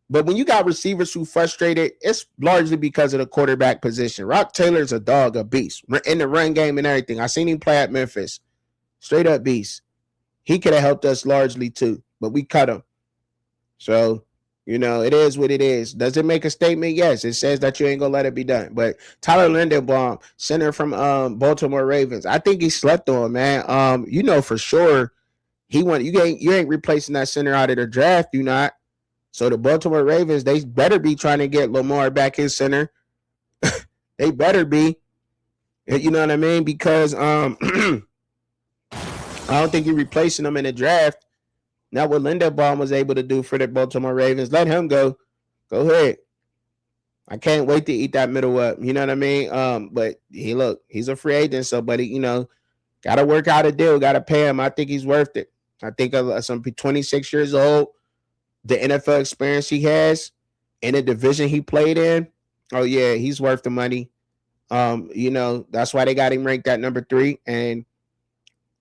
A: But when you got receivers who frustrated, it's largely because of the quarterback position. Rock Taylor's a dog, a beast in the run game and everything. I seen him play at Memphis. Straight up beast. He could have helped us largely too, but we cut him. So, it is what it is. Does it make a statement? Yes. It says that you ain't going to let it be done. But Tyler Linderbaum, center from Baltimore Ravens, I think he slept on, man. For sure he went. You ain't replacing that center out of the draft. You not. So the Baltimore Ravens, they better be trying to get Lamar back in center. They better be. You know what I mean? Because I don't think you're replacing them in the draft. Now, what Linderbaum was able to do for the Baltimore Ravens, let him go. Go ahead. I can't wait to eat that middle up. You know what I mean? But he's a free agent, so buddy, got to work out a deal, got to pay him. I think he's worth it. I think some 26 years old, the NFL experience he has in the division he played in. Oh yeah, he's worth the money. That's why they got him ranked at number 3. And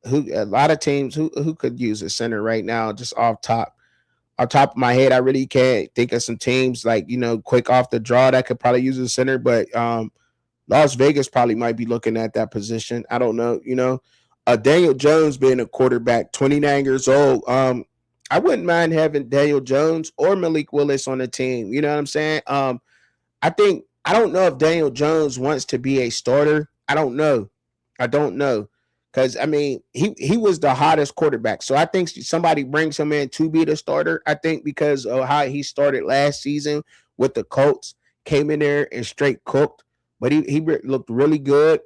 A: a lot of teams who could use a center right now, just off top of my head, I really can't think of some teams like, quick off the draw that could probably use a center, but Las Vegas probably might be looking at that position. I don't know, Daniel Jones being a quarterback, 29 years old. I wouldn't mind having Daniel Jones or Malik Willis on the team. You know what I'm saying? I don't know if Daniel Jones wants to be a starter. I don't know. Because, he was the hottest quarterback. So I think somebody brings him in to be the starter. I think because of how he started last season with the Colts, came in there and straight cooked. But he looked really good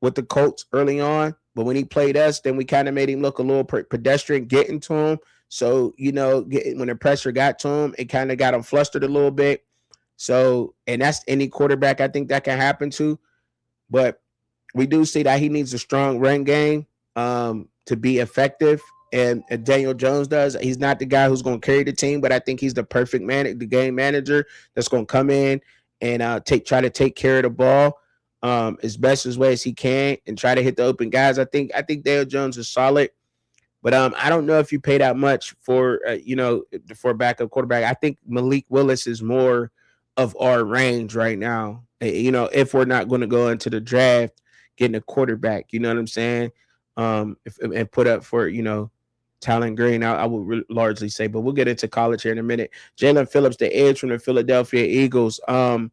A: with the Colts early on. But when he played us, then we kind of made him look a little pedestrian getting to him. So, when the pressure got to him, it kind of got him flustered a little bit. So, and that's any quarterback I think that can happen to. But we do see that he needs a strong run game to be effective. And Daniel Jones does. He's not the guy who's going to carry the team, but I think he's the perfect the game manager that's going to come in and try to take care of the ball as best as way as he can and try to hit the open guys. I think Daniel Jones is solid, but I don't know if you pay that much for for a backup quarterback. I think Malik Willis is more of our range right now. If we're not going to go into the draft getting a quarterback, you know what I'm saying? And put up for, Talon Green, I would largely say, but we'll get into college here in a minute. Jalen Phillips, the edge from the Philadelphia Eagles. I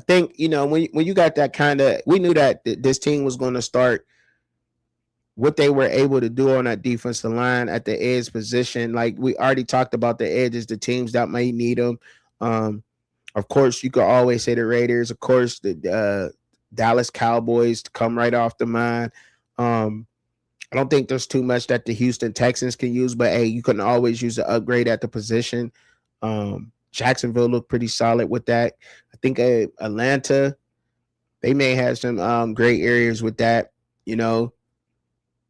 A: think, when you got that kind of, we knew that this team was going to start what they were able to do on that defensive line at the edge position. Like we already talked about the edges, the teams that might need them. Of course, you could always say the Raiders, of course, the Dallas Cowboys come right off the mind. I don't think there's too much that the Houston Texans can use, but hey, you can always use an upgrade at the position. Jacksonville looked pretty solid with that. I think Atlanta, they may have some great areas with that,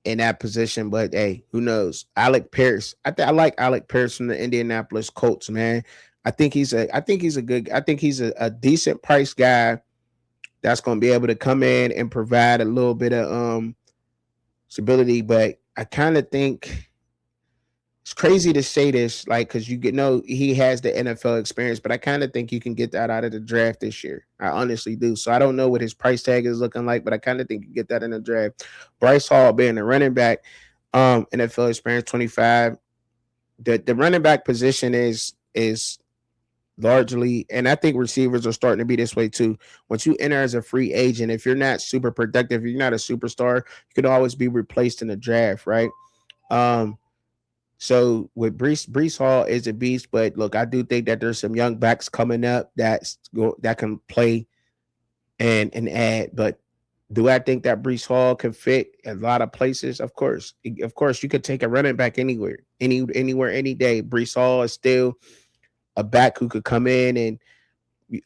A: in that position, but hey, who knows? Alec Pierce. I like Alec Pierce from the Indianapolis Colts, man. I think he's a decent price guy that's going to be able to come in and provide a little bit of stability. But I kind of think it's crazy to say this, like, because he has the NFL experience, but I kind of think you can get that out of the draft this year. I honestly do. So I don't know what his price tag is looking like, but I kind of think you get that in the draft. Bryce Hall being a running back, NFL experience 25. The running back position is largely, and I think receivers are starting to be this way too. Once you enter as a free agent, if you're not super productive, if you're not a superstar, you can always be replaced in the draft, right? So with Breece Hall is a beast, but look, I do think that there's some young backs coming up that can play and add. But do I think that Breece Hall can fit a lot of places? Of course, you could take a running back anywhere, any day. Breece Hall is still a back who could come in and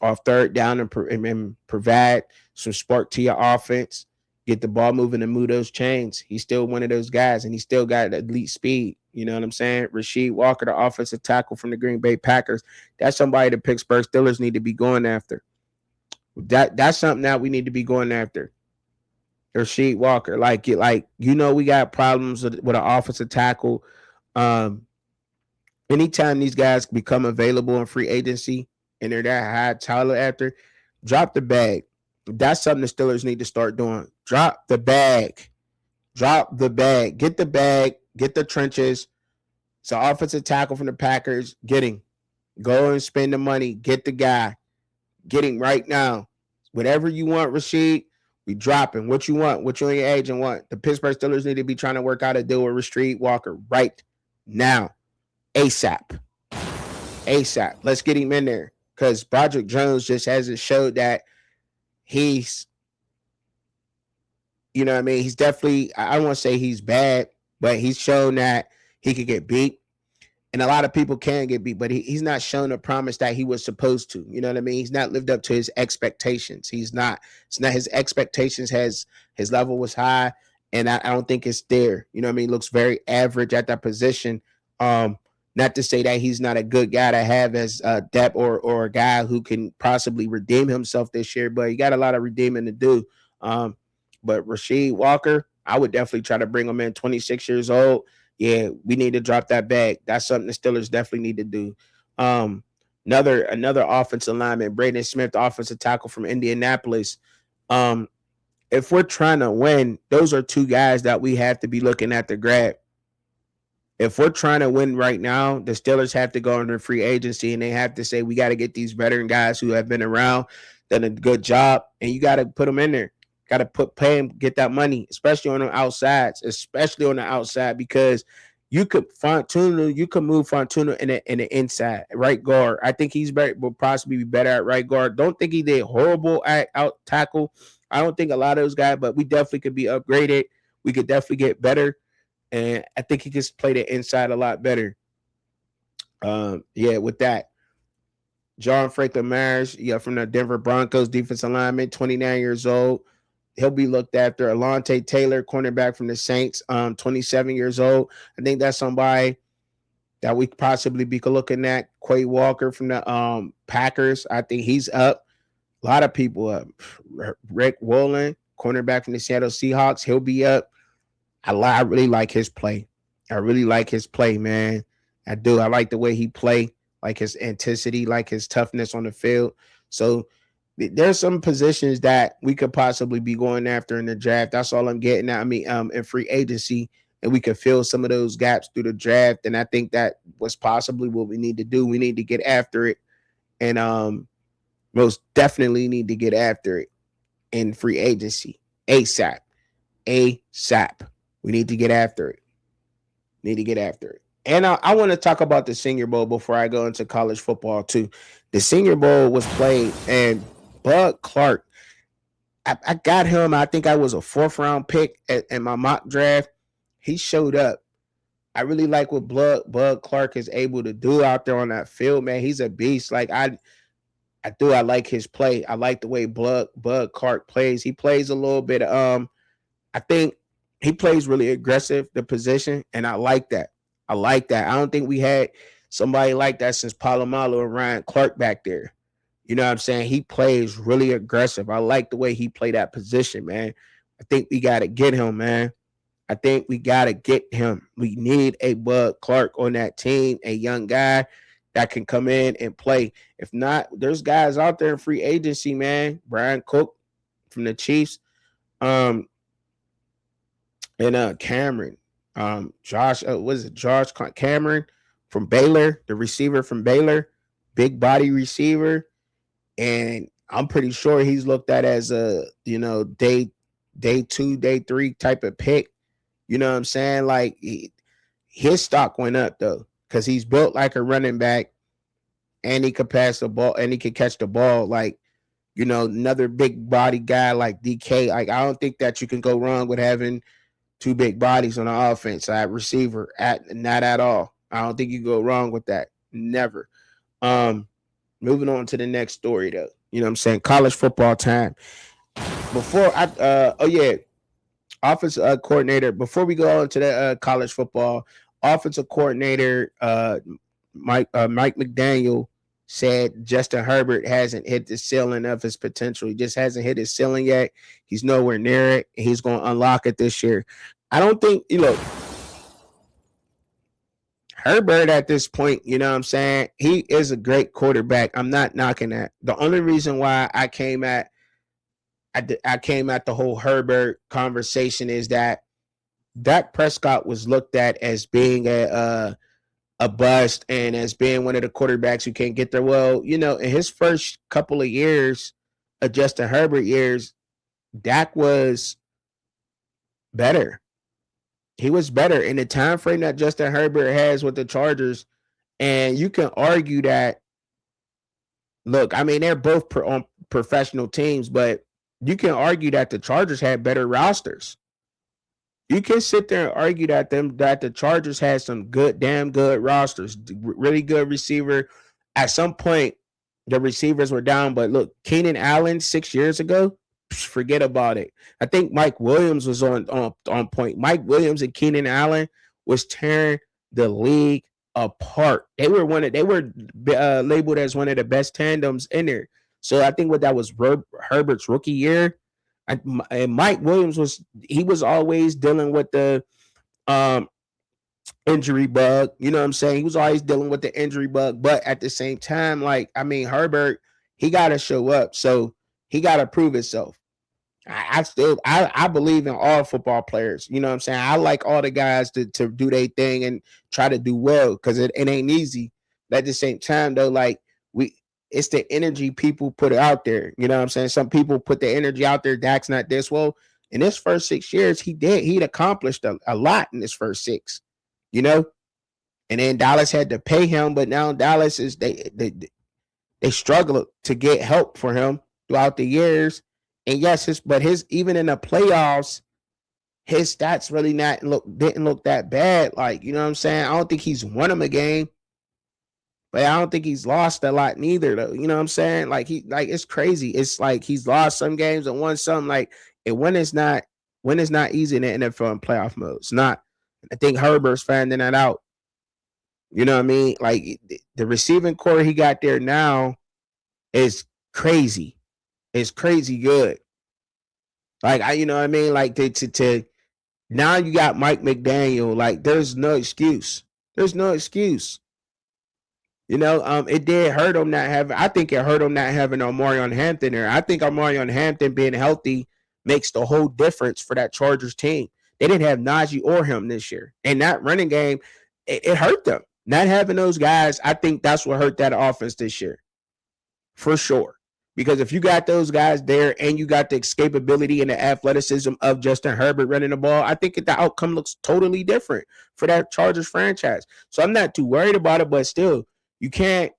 A: off third down and provide some spark to your offense, get the ball moving and move those chains. He's still one of those guys, and he still got elite speed. You know what I'm saying? Rasheed Walker, the offensive tackle from the Green Bay Packers, that's somebody the Pittsburgh Steelers need to be going after. That's something that we need to be going after. Rasheed Walker, we got problems with an offensive tackle. Anytime these guys become available in free agency and they're that high talent after, drop the bag. That's something the Steelers need to start doing. Drop the bag. Drop the bag. Get the bag. Get the trenches. It's an offensive tackle from the Packers. Go and spend the money. Get the guy. Get him right now. Whatever you want, Rasheed, we dropping. What you want? What you and your agent want? The Pittsburgh Steelers need to be trying to work out a deal with Rasheed Walker right now. ASAP. Let's get him in there. Because Broderick Jones just hasn't showed that he's, you know what I mean? He's definitely, I don't want to say he's bad, but he's shown that he could get beat. And a lot of people can get beat, but he's not shown the promise that he was supposed to. You know what I mean? He's not lived up to his expectations. It's not his expectations. His level was high, and I don't think it's there. You know what I mean? He looks very average at that position. Not to say that he's not a good guy to have as depth or a guy who can possibly redeem himself this year, but he got a lot of redeeming to do. But Rasheed Walker, I would definitely try to bring him in. 26 years old. Yeah, we need to drop that bag. That's something the Steelers definitely need to do. Another offensive lineman, Braden Smith, offensive tackle from Indianapolis. If we're trying to win, those are two guys that we have to be looking at the grab. If we're trying to win right now, the Steelers have to go under free agency and they have to say, we got to get these veteran guys who have been around, done a good job, and you got to put them in there. Got to pay him, get that money, especially on the outsides, because you could move Fontuno in the inside, right guard. I think will possibly be better at right guard. Don't think he did horrible at out tackle. I don't think a lot of those guys, but we definitely could be upgraded. We could definitely get better, and I think he could play the inside a lot better. With that. John Franklin Myers, from the Denver Broncos, defensive lineman, 29 years old. He'll be looked after. Alontae Taylor, cornerback from the Saints, 27 years old. I think that's somebody that we possibly be looking at. Quay Walker from the Packers, I think he's up. A lot of people up. Rick Woolen, cornerback from the Seattle Seahawks, he'll be up. I really like his play. Man. I do. I like the way he play, like his intensity, like his toughness on the field. So there's some positions that we could possibly be going after in the draft. That's all I'm getting at. I mean, in free agency, and we could fill some of those gaps through the draft. And I think that was possibly what we need to do. We need to get after it, and most definitely need to get after it in free agency ASAP. We need to get after it. And I want to talk about the Senior Bowl before I go into college football too. The Senior Bowl was played, and Bud Clark, I got him. I think I was a 4th round pick in my mock draft. He showed up. I really like what Bud Clark is able to do out there on that field, man. He's a beast. Like I like his play. I like the way Bud Clark plays. He plays a little bit. I think he plays really aggressive, the position, and I like that. I don't think we had somebody like that since Palomalo and Ryan Clark back there. You know what I'm saying? He plays really aggressive. I like the way he played that position, man. I think we got to get him, man. I think we got to get him. We need a Bud Clark on that team, a young guy that can come in and play. If not, there's guys out there in free agency, man. Brian Cook from the Chiefs, and Cameron, Josh Cameron from Baylor, the receiver from Baylor, big body receiver, and I'm pretty sure he's looked at as a day 2, day 3 type of pick. You know what I'm saying? Like his stock went up though, because he's built like a running back, and he could pass the ball and he could catch the ball. Like, another big body guy like DK. Like, I don't think that you can go wrong with having two big bodies on the offense at receiver. Not at all. I don't think you go wrong with that. Never. Moving on to the next story though. You know what I'm saying? College football time. Before offensive coordinator. Before we go on to the college football, offensive coordinator Mike McDaniel said Justin Herbert hasn't hit the ceiling of his potential. He just hasn't hit his ceiling yet. He's nowhere near it. He's going to unlock it this year. I don't think, Herbert at this point, you know what I'm saying? He is a great quarterback. I'm not knocking that. The only reason why I came at the whole Herbert conversation is that Dak Prescott was looked at as being a bust and as being one of the quarterbacks who can't get there. Well, in his first couple of years, of Justin Herbert years, Dak was better. He was better in the time frame that Justin Herbert has with the Chargers. And you can argue that, look, I mean, they're both on professional teams, but you can argue that the Chargers had better rosters. You can sit there and argue that the Chargers had some damn good rosters, really good receiver. At some point, the receivers were down, but look, Keenan Allen 6 years ago, forget about it. I think Mike Williams was on point. Mike Williams and Keenan Allen was tearing the league apart. They were labeled as one of the best tandems in there. So I think that was Herbert's rookie year. And Mike Williams was always dealing with the injury bug. You know what I'm saying? He was always dealing with the injury bug. But at the same time, Herbert, he got to show up. So he got to prove himself. I believe in all football players. You know what I'm saying? I like all the guys to do their thing and try to do well, because it ain't easy. But at the same time, though, it's the energy people put out there. You know what I'm saying? Some people put the energy out there. Dak's not this. Well, in his first 6 years, he'd accomplished a lot in his first 6, and then Dallas had to pay him, but now Dallas they struggle to get help for him throughout the years. And yes, even in the playoffs, his stats really didn't look that bad. You know what I'm saying? I don't think he's won him a game, but I don't think he's lost a lot neither, though. You know what I'm saying? It's crazy. It's like he's lost some games and won some. And when it's not easy in the NFL in playoff mode. It's not. I think Herbert's finding that out. You know what I mean? The receiving core he got there now is crazy. It's crazy good. You know what I mean? To now you got Mike McDaniel. There's no excuse. There's no excuse. It did hurt him not having. I think it hurt him not having Omarion Hampton there. I think Omarion Hampton being healthy makes the whole difference for that Chargers team. They didn't have Najee or him this year, and that running game, it hurt them. Not having those guys, I think that's what hurt that offense this year, for sure. Because if you got those guys there and you got the escapability and the athleticism of Justin Herbert running the ball, I think the outcome looks totally different for that Chargers franchise. So I'm not too worried about it, but still, you can't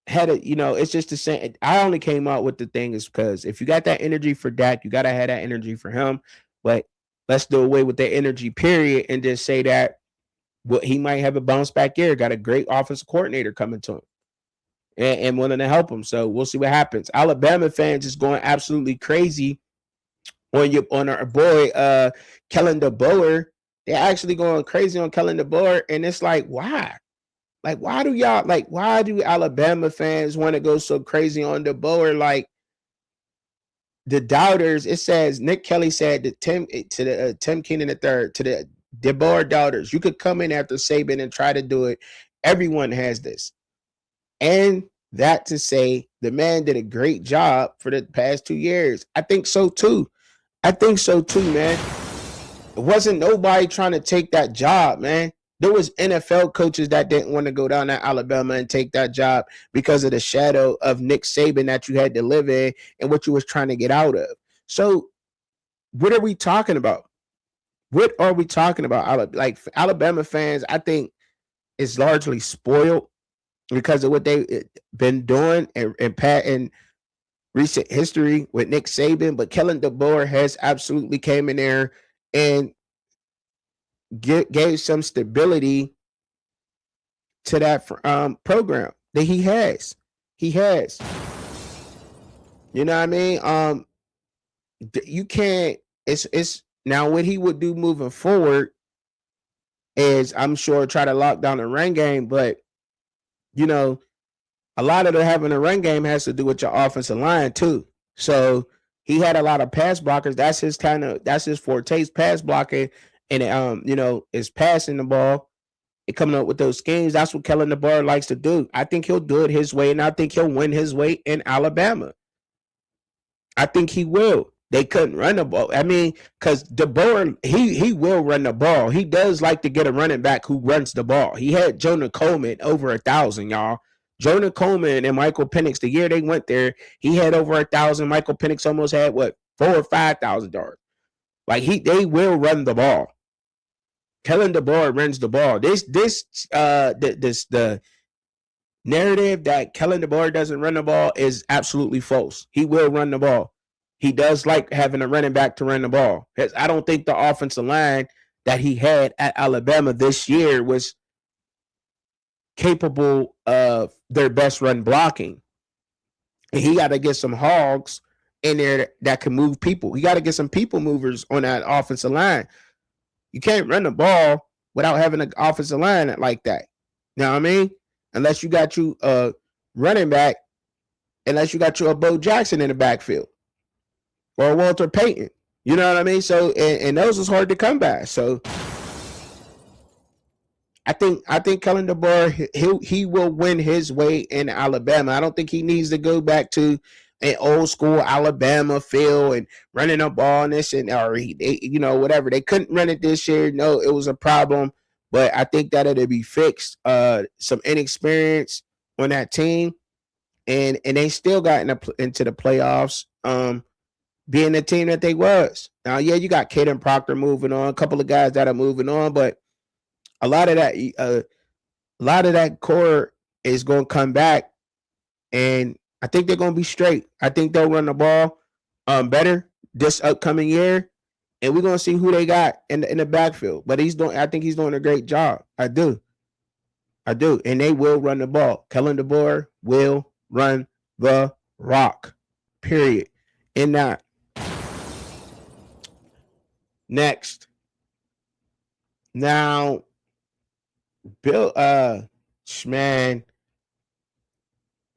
A: it's just the same. I only came out with the thing is because if you got that energy for Dak, you got to have that energy for him. But let's do away with that energy, period, and just say that he might have a bounce back year. Got a great offensive coordinator coming to him. And willing to help him. So we'll see what happens. Alabama fans is going absolutely crazy on our boy Kellen DeBoer. They're actually going crazy on Kellen DeBoer, and it's like, why? Like, why do Alabama fans want to go so crazy on DeBoer? Like, the doubters, it says Nick Kelly said to Tim Keenan III, to the DeBoer doubters, you could come in after Saban and try to do it. Everyone has this. And that to say, the man did a great job for the past 2 years. I think so too, man. It wasn't nobody trying to take that job, man. There was NFL coaches that didn't want to go down to Alabama and take that job because of the shadow of Nick Saban that you had to live in and what you was trying to get out of. So what are we talking about? What are we talking about? Like, Alabama fans, I think, is largely spoiled because of what they've been doing in recent history with Nick Saban. But Kellen DeBoer has absolutely came in there and gave some stability to that program that he has. You know what I mean? You can't. It's now what he would do moving forward is, I'm sure, try to lock down the run game, but you know, a lot of the having a run game has to do with your offensive line too. So he had a lot of pass blockers. That's his forte, pass blocking, and is passing the ball and coming up with those schemes. That's what Kellen DeBoer likes to do. I think he'll do it his way, and I think he'll win his way in Alabama. I think he will. They couldn't run the ball. I mean, because DeBoer, he will run the ball. He does like to get a running back who runs the ball. He had Jonah Coleman over 1,000, y'all. Jonah Coleman and Michael Penix, the year they went there, he had over 1,000. Michael Penix almost had 4,000 or 5,000 yards. Like, they will run the ball. Kellen DeBoer runs the ball. The narrative that Kellen DeBoer doesn't run the ball is absolutely false. He will run the ball. He does like having a running back to run the ball. I don't think the offensive line that he had at Alabama this year was capable of their best run blocking. And he got to get some hogs in there that can move people. He got to get some people movers on that offensive line. You can't run the ball without having an offensive line like that. You know what I mean? Unless you got you a running back, unless you got you a Bo Jackson in the backfield or a Walter Payton. You know what I mean? So, and those is hard to come by. So I think Kellen DeBoer, he will win his way in Alabama. I don't think he needs to go back to an old school Alabama feel and running a ball and this and or whatever. They couldn't run it this year. No, it was a problem, but I think that it'll be fixed. Some inexperience on that team, and they still got into the playoffs. Being the team that they was. Now, yeah, you got Caden Proctor moving on, a couple of guys that are moving on, but a lot of that core is going to come back, and I think they're going to be straight. I think they'll run the ball better this upcoming year, and we're going to see who they got in the backfield. But I think he's doing a great job. I do, and they will run the ball. Kellen DeBoer will run the rock. Period. In that. Next. Now, Bill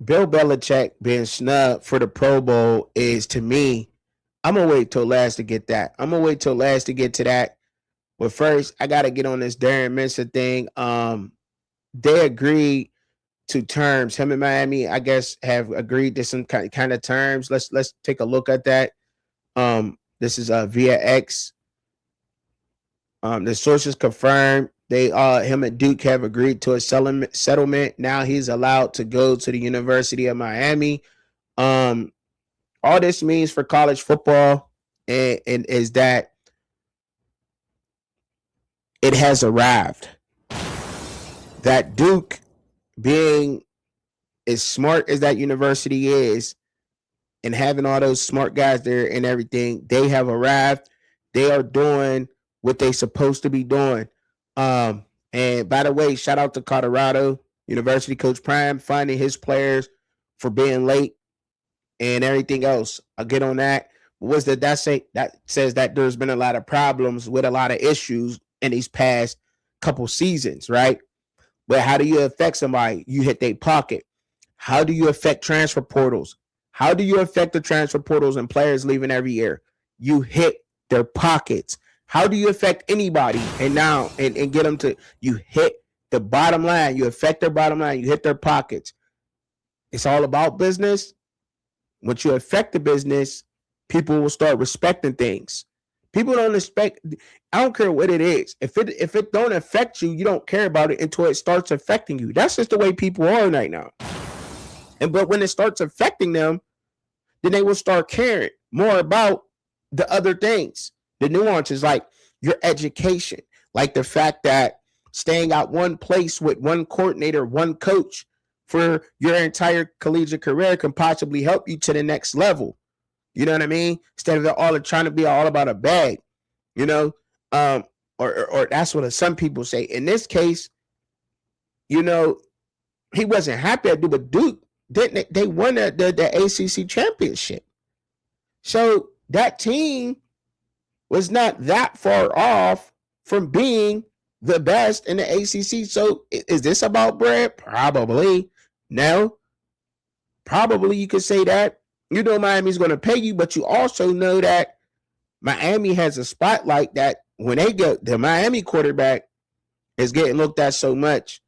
A: Belichick being snubbed for the Pro Bowl is, to me, I'm going to wait till last to get that. I'm going to wait till last to get to that. But first, I got to get on this Darren Minster thing. They agreed to terms. Him and Miami, I guess, have agreed to some kind of terms. Let's take a look at that. This is via X. The sources confirmed him and Duke have agreed to a settlement. Now he's allowed to go to the University of Miami. All this means for college football and is that it has arrived. That Duke, being as smart as that university is and having all those smart guys there and everything, they have arrived. They are doing what they supposed to be doing. And by the way, shout out to Colorado University Coach Prime finding his players for being late and everything else. I'll get on that. That says that there's been a lot of problems with a lot of issues in these past couple seasons, right? But how do you affect somebody? You hit their pocket. How do you affect transfer portals? How do you affect the transfer portals and players leaving every year? You hit their pockets. How do you affect anybody and now and get them to you hit the bottom line? You affect their bottom line. You hit their pockets. It's all about business. Once you affect the business, people will start respecting things. People don't expect. I don't care what it is. If it don't affect you, you don't care about it until it starts affecting you. That's just the way people are right now. But when it starts affecting them, then they will start caring more about the other things, the nuances, like your education, like the fact that staying at one place with one coordinator, one coach for your entire collegiate career can possibly help you to the next level. You know what I mean? Instead of all trying to be all about a bag, you know, or that's what some people say. In this case, you know, he wasn't happy at Duke, but Duke didn't. They won the ACC championship, so that team was not that far off from being the best in the ACC. So is this about bread? Probably. No. Probably you could say that. You know Miami's going to pay you, but you also know that Miami has a spotlight that when they get the Miami quarterback is getting looked at so much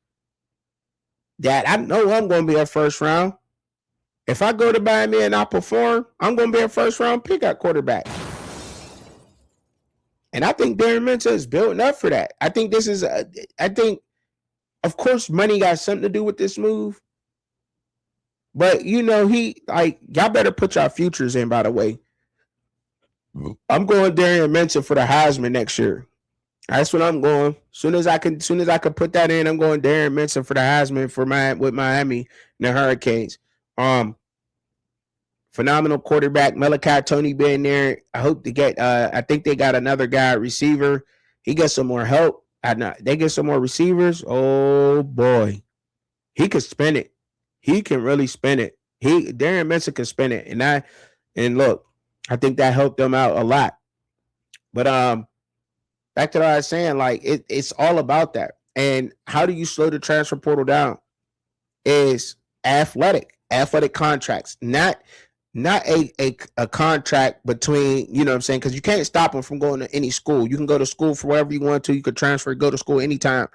A: that I know I'm going to be a first round. If I go to Miami and I perform, I'm going to be a first round pick at quarterback. And I think Darren Minter is building up for that. I think of course, money got something to do with this move. But, you know, y'all better put y'all futures in, by the way. I'm going Darren Minter for the Heisman next year. That's what I'm going. Soon as I can put that in, I'm going Darren Minter for the Heisman with Miami and the Hurricanes. Phenomenal quarterback. Malachi Tony being there. I hope to get I think they got another guy, receiver. He gets some more help. They get some more receivers. Oh boy. He could spin it. He can really spin it. Darren Minter can spin it. And look, I think that helped them out a lot. But back to what I was saying, like it's all about that. And how do you slow the transfer portal down? Is athletic contracts, not a contract between, you know what I'm saying? Because you can't stop them from going to any school. You can go to school for wherever you want to. You could transfer, go to school anytime.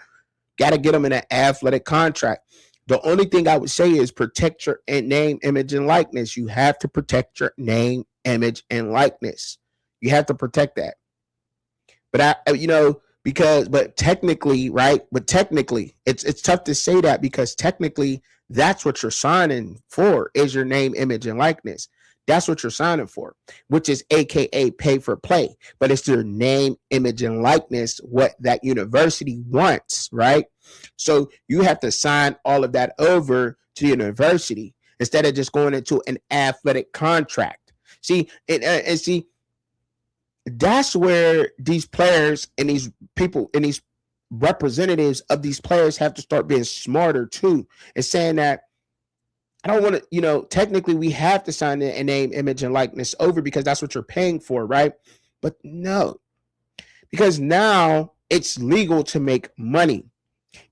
A: Got to get them in an athletic contract. The only thing I would say is protect your name, image, and likeness. You have to protect your name, image, and likeness. You have to protect that. But but technically, right? But technically, it's tough to say that because technically that's what you're signing for is your name, image, and likeness. That's what you're signing for, which is AKA pay for play. But it's your name, image, and likeness, what that university wants, right? So you have to sign all of that over to the university instead of just going into an athletic contract. See, and see, that's where these players and these people and these representatives of these players have to start being smarter too, and saying that I don't want to, technically we have to sign a name, image, and likeness over because that's what you're paying for, right? But no, because now it's legal to make money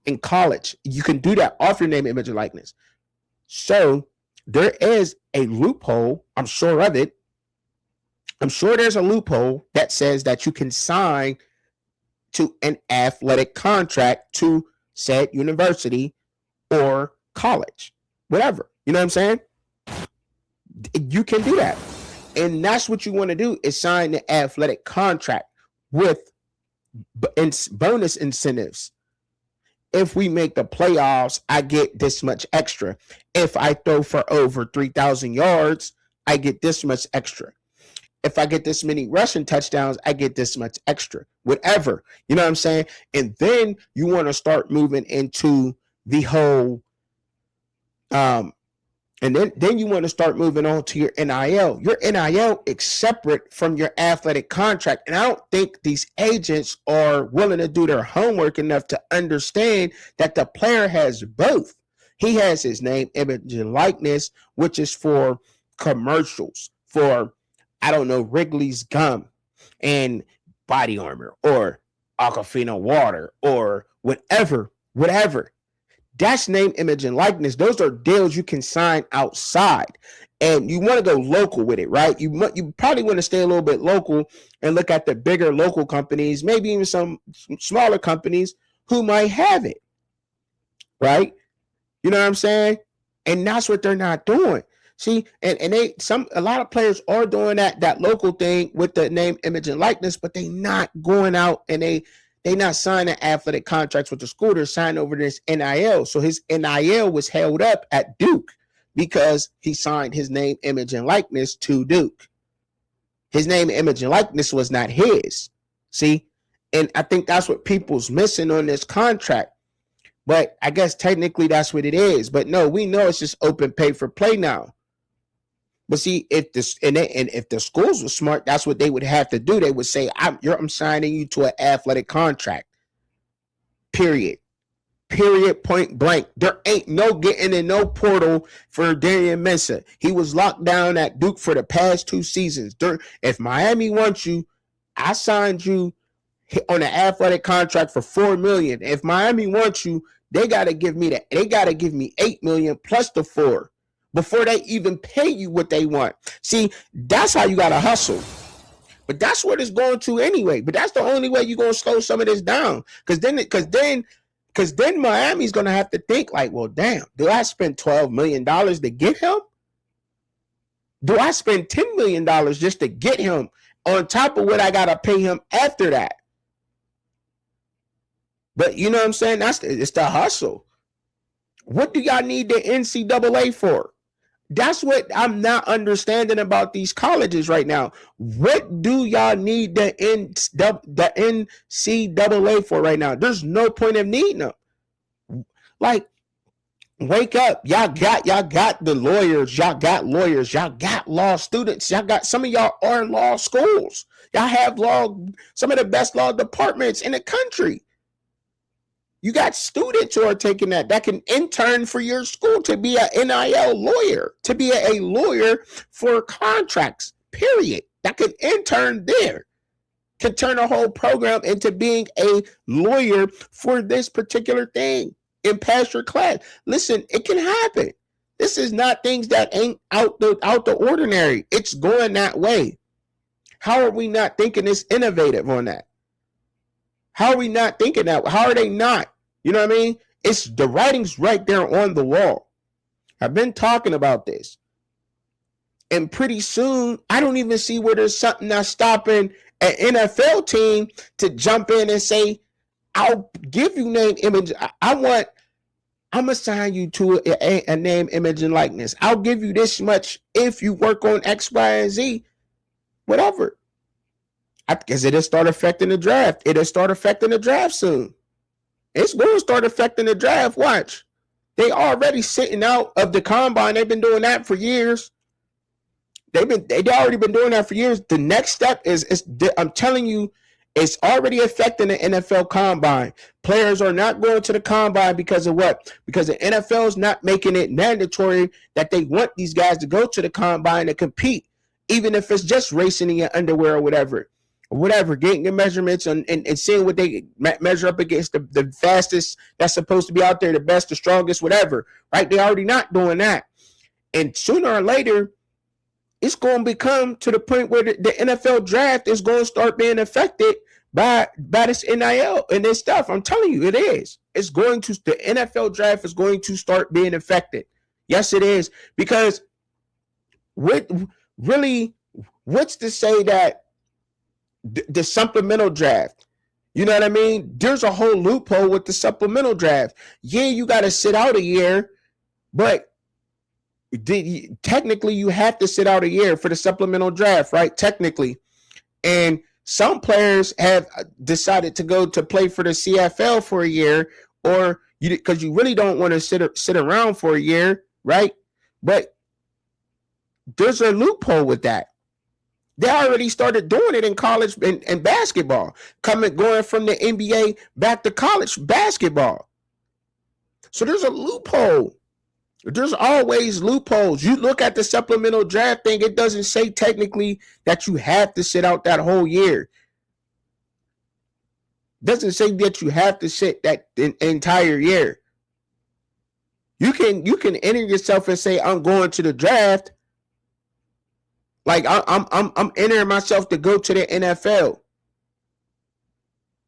A: in college. You can do that off your name, image, and likeness. So there is a loophole. I'm sure of it. I'm sure there's a loophole that says that you can sign to an athletic contract to said university or college, whatever. You know what I'm saying? You can do that. And that's what you want to do is sign the athletic contract with bonus incentives. If we make the playoffs, I get this much extra. If I throw for over 3,000 yards, I get this much extra. If I get this many rushing touchdowns, I get this much extra. Whatever. You know what I'm saying? And then you want to start moving into the whole and then you want to start moving on to your NIL. Your NIL is separate from your athletic contract. And I don't think these agents are willing to do their homework enough to understand that the player has both. He has his name, image, and likeness, which is for commercials, for, I don't know, Wrigley's gum and body armor or Aquafina water or whatever. That's name, image, and likeness. Those are deals you can sign outside. And you want to go local with it, right? You probably want to stay a little bit local and look at the bigger local companies, maybe even some smaller companies who might have it, right? You know what I'm saying? And that's what they're not doing. See, and a lot of players are doing that local thing with the name, image, and likeness, but they not going out and they not signing athletic contracts with the school. They're signing over this NIL. So his NIL was held up at Duke because he signed his name, image, and likeness to Duke. His name, image, and likeness was not his. See? And I think that's what people's missing on this contract. But I guess technically that's what it is. But no, we know it's just open pay for play now. But see, if the schools were smart, that's what they would have to do. They would say, I'm signing you to an athletic contract. Period. Point blank. There ain't no getting in no portal for Darian Mensah. He was locked down at Duke for the past 2 seasons. If Miami wants you, I signed you on an athletic contract for $4 million. If Miami wants you, they gotta give me $8 million plus the 4 before they even pay you what they want. See, that's how you gotta hustle. But that's what it's going to anyway. But that's the only way you're gonna slow some of this down. Because then Miami's gonna have to think like, well, damn, do I spend $12 million to get him? Do I spend $10 million just to get him on top of what I gotta pay him after that? But you know what I'm saying? It's the hustle. What do y'all need the NCAA for? That's what I'm not understanding about these colleges right now. What do y'all need the NCAA for right now? There's no point of needing them. Like, wake up. Y'all got the lawyers. Y'all got lawyers. Y'all got law students. Y'all got some of y'all are law schools. Y'all have some of the best law departments in the country. You got students who are taking that can intern for your school to be an NIL lawyer, to be a lawyer for contracts, period. That can intern there, can turn a whole program into being a lawyer for this particular thing and pass your class. Listen, it can happen. This is not things that ain't out the ordinary. It's going that way. How are we not thinking this innovative on that? How are we not thinking that? How are they not? You know what I mean? It's the writing's right there on the wall. I've been talking about this. And pretty soon, I don't even see where there's something that's stopping an NFL team to jump in and say, I'll give you name, image. I'm going to sign you to a name, image, and likeness. I'll give you this much if you work on X, Y, and Z, whatever. Because it'll start affecting the draft. It'll start affecting the draft soon. It's going to start affecting the draft. Watch. They already sitting out of the combine. They've been doing that for years. They've already been doing that for years. The next step is I'm telling you, it's already affecting the NFL combine. Players are not going to the combine because of what? Because the NFL is not making it mandatory that they want these guys to go to the combine to compete, even if it's just racing in your underwear or whatever. Getting your measurements and seeing what they measure up against the fastest that's supposed to be out there, the best, the strongest, whatever, right? They're already not doing that. And sooner or later, it's going to become to the point where the NFL draft is going to start being affected by this NIL and this stuff. I'm telling you, it is. The NFL draft is going to start being affected. Yes, it is. Because what's to say that the supplemental draft, you know what I mean? There's a whole loophole with the supplemental draft. Yeah, you got to sit out a year, but technically you have to sit out a year for the supplemental draft, right? Technically. And some players have decided to go to play for the CFL for a year, or because you really don't want to sit around for a year, right? But there's a loophole with that. They already started doing it in college and basketball, going from the NBA back to college basketball. So there's a loophole. There's always loopholes. You look at the supplemental draft thing, it doesn't say technically that you have to sit out that whole year. It doesn't say that you have to sit that entire year. You can enter yourself and say, I'm going to the draft. Like I'm entering myself to go to the NFL.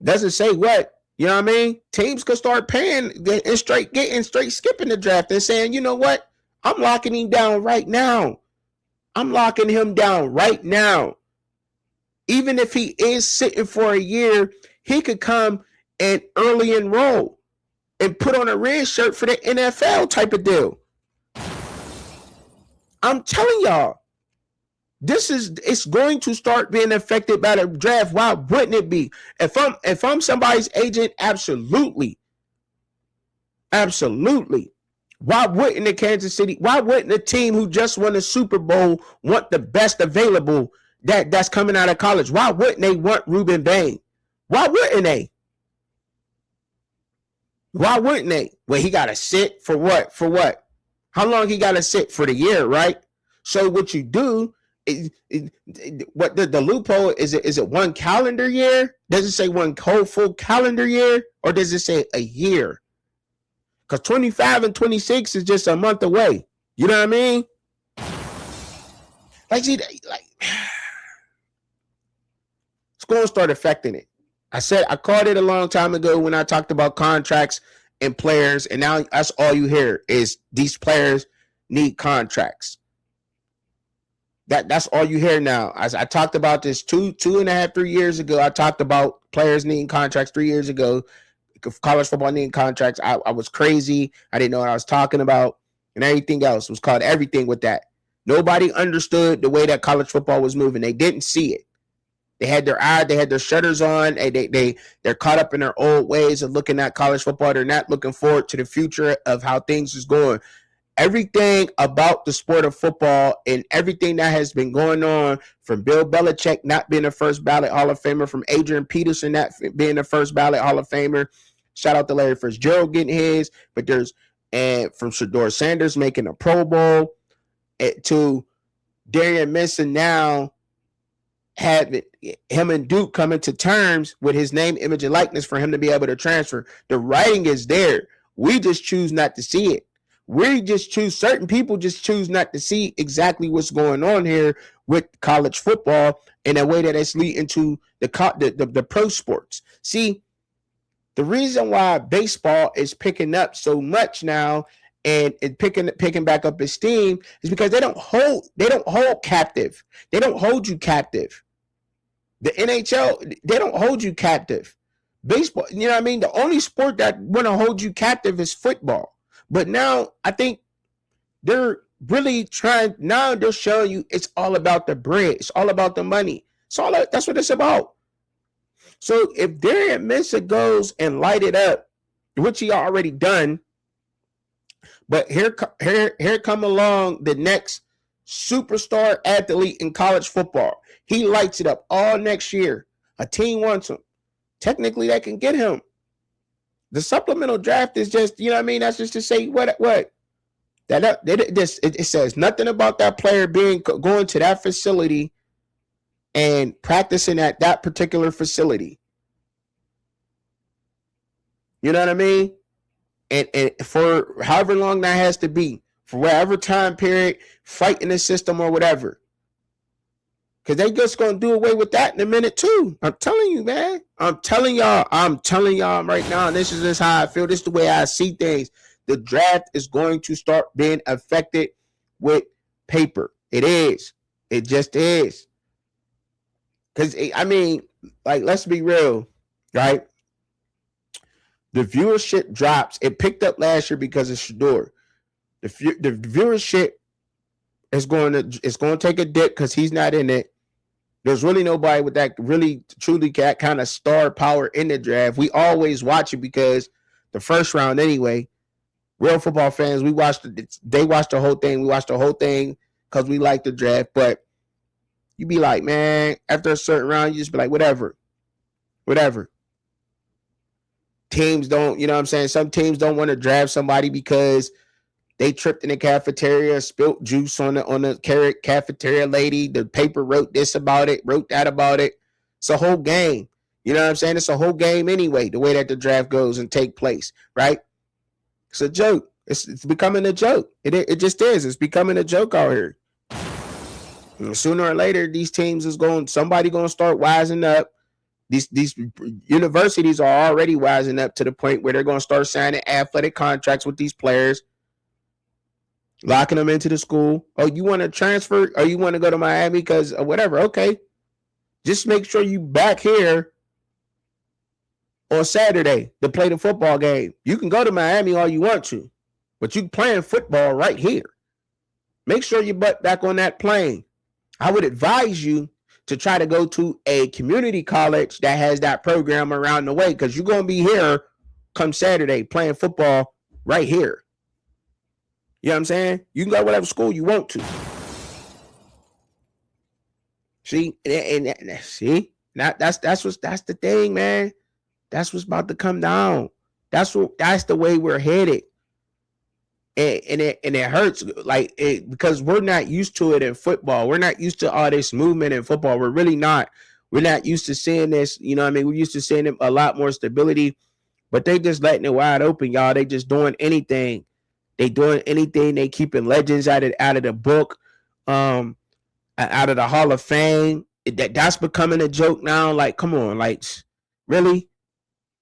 A: Doesn't say what. You know what I mean? Teams could start paying and getting straight skipping the draft and saying, you know what? I'm locking him down right now. I'm locking him down right now. Even if he is sitting for a year, he could come and early enroll and put on a red shirt for the NFL type of deal. I'm telling y'all, it's going to start being affected by the draft. Why wouldn't it be? If I'm somebody's agent, absolutely. Absolutely. Why wouldn't the Kansas City, why wouldn't a team who just won the Super Bowl want the best available that's coming out of college? Why wouldn't they want Ruben Bain? Why wouldn't they? Why wouldn't they? Well, he got to sit for what? For what? How long he got to sit? For the year, right? So what you do what the loophole is it one calendar year? Does it say one whole full calendar year, or does it say a year? Because 25 and 26 is just a month away. You know what I mean? Like, see, like, it's going to start affecting it. I called it a long time ago when I talked about contracts and players, and now that's all you hear is these players need contracts. That's all you hear now. I talked about this 2.5, 3 years ago. I talked about players needing contracts 3 years ago. College football needing contracts. I was crazy. I didn't know what I was talking about, and everything else was called everything with that. Nobody understood the way that college football was moving. They didn't see it. They had their eye, they had their shutters on, and they're caught up in their old ways of looking at college football. They're not looking forward to the future of how things is going. Everything about the sport of football and everything that has been going on, from Bill Belichick not being a first ballot Hall of Famer, from Adrian Peterson not being a first ballot Hall of Famer, shout out to Larry Fitzgerald getting his, but from Shedeur Sanders making a Pro Bowl, to Darian Minson now having him and Duke coming to terms with his name, image, and likeness for him to be able to transfer. The writing is there. We just choose not to see it. Certain people just choose not to see exactly what's going on here with college football in a way that it's leading to the pro sports. See, the reason why baseball is picking up so much now and picking back up its steam is because they don't hold captive. They don't hold you captive. The NHL, they don't hold you captive. Baseball, you know what I mean? The only sport that want to hold you captive is football. But now I think they're really trying. Now they're showing you it's all about the bread. It's all about the money. That's what it's about. So if Darian Minson goes and light it up, which he already done, but here come along the next superstar athlete in college football. He lights it up all next year. A team wants him. Technically, they can get him. The supplemental draft is just, you know what I mean? That's just to say what it says nothing about that player going to that facility and practicing at that particular facility. You know what I mean? And for however long that has to be, for whatever time period, fighting the system or whatever. Because they just going to do away with that in a minute too. I'm telling you, man. I'm telling y'all right now. And this is just how I feel. This is the way I see things. The draft is going to start being affected with paper. It is. It just is. Because, I mean, like, let's be real, right? The viewership drops. It picked up last year because of Shedeur. The viewership is going to take a dip because he's not in it. There's really nobody with that really truly kind of star power in the draft. We always watch it because the first round anyway. Real football fans, they watch the whole thing. We watch the whole thing because we like the draft. But you be like, man, after a certain round, you just be like, whatever. Teams don't, you know what I'm saying? Some teams don't want to draft somebody because they tripped in the cafeteria, spilt juice on the cafeteria lady. The paper wrote this about it, wrote that about it. It's a whole game. You know what I'm saying? It's a whole game anyway, the way that the draft goes and take place, right? It's a joke. It's becoming a joke. It just is. It's becoming a joke out here. And sooner or later, these teams somebody going to start wising up. These universities are already wising up to the point where they're going to start signing athletic contracts with these players, locking them into the school. Oh, you want to transfer? Or you want to go to Miami because whatever? Okay, just make sure you back here on Saturday to play the football game. You can go to Miami all you want to, but you playing football right here. Make sure you butt back on that plane. I would advise you to try to go to a community college that has that program around the way, because you're going to be here come Saturday playing football right here. You know what I'm saying? You can go to whatever school you want to. See, that's the thing, man. That's what's about to come down. That's the way we're headed. And it hurts because we're not used to it in football. We're not used to all this movement in football. We're really not. We're not used to seeing this. You know what I mean? We're used to seeing a lot more stability, but they just letting it wide open, y'all. They just doing anything. They doing anything. They keeping legends out of the book, out of the Hall of Fame. That's becoming a joke now. Like, come on, really?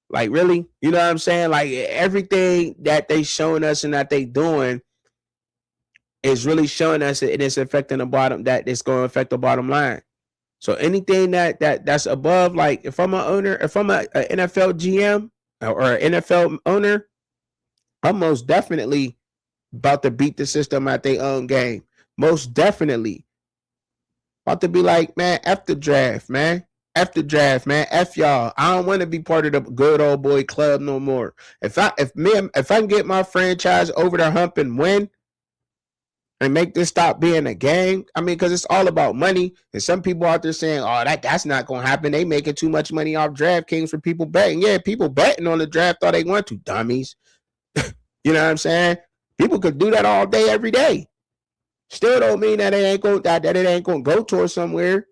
A: Like, really? You know what I'm saying? Like, everything that they showing us and that they doing is really showing us it is affecting the bottom, that it's going to affect the bottom line. So anything that's above, like if I'm an owner, if I'm an NFL GM or an NFL owner, I'm most definitely about to beat the system at their own game. Most definitely. About to be like, man, F the draft, man. F the draft, man. F y'all. I don't want to be part of the good old boy club no more. If I can get my franchise over the hump and win and make this stop being a game, I mean, because it's all about money. And some people out there saying, oh, that's not going to happen. They making too much money off DraftKings for people betting. Yeah, people betting on the draft all they want to, dummies. You know what I'm saying? People could do that all day, every day. Still don't mean that it ain't going to go towards somewhere.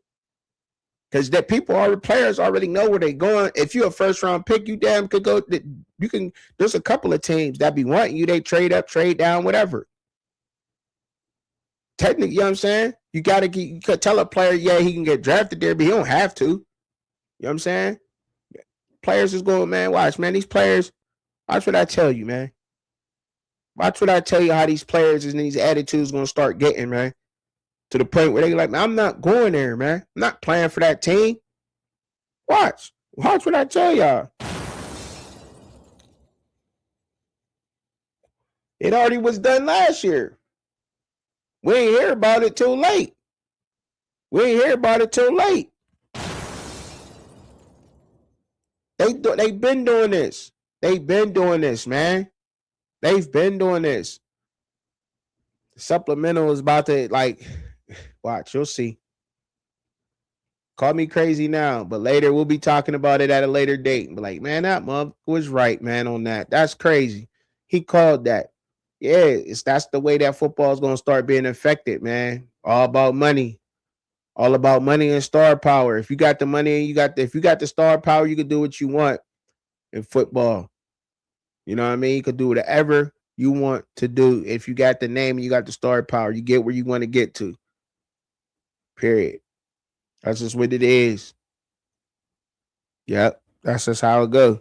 A: Because that players already know where they're going. If you're a first round pick, you damn could go. There's a couple of teams that be wanting you. They trade up, trade down, whatever. Technically, you know what I'm saying? You could tell a player, yeah, he can get drafted there, but he don't have to. You know what I'm saying? Players is going, man, watch, man. These players, watch what I tell you, man. Watch what I tell you how these players and these attitudes going to start getting, man. To the point where they like, man, I'm not going there, man. I'm not playing for that team. Watch what I tell y'all. It already was done last year. We ain't hear about it till late. They've been doing this. They've been doing this, man. They've been doing this. The supplemental is about to, like, watch, you'll see. Call me crazy now, but later we'll be talking about it at a later date. And be like, man, that mother was right, man, on that. That's crazy. He called that. Yeah, that's the way that football is going to start being affected, man. All about money. All about money and star power. If you got the money and if you got the star power, you can do what you want in football. You know what I mean? You could do whatever you want to do. If you got the name and you got the star power, you get where you want to get to. Period. That's just what it is. Yep. That's just how it goes.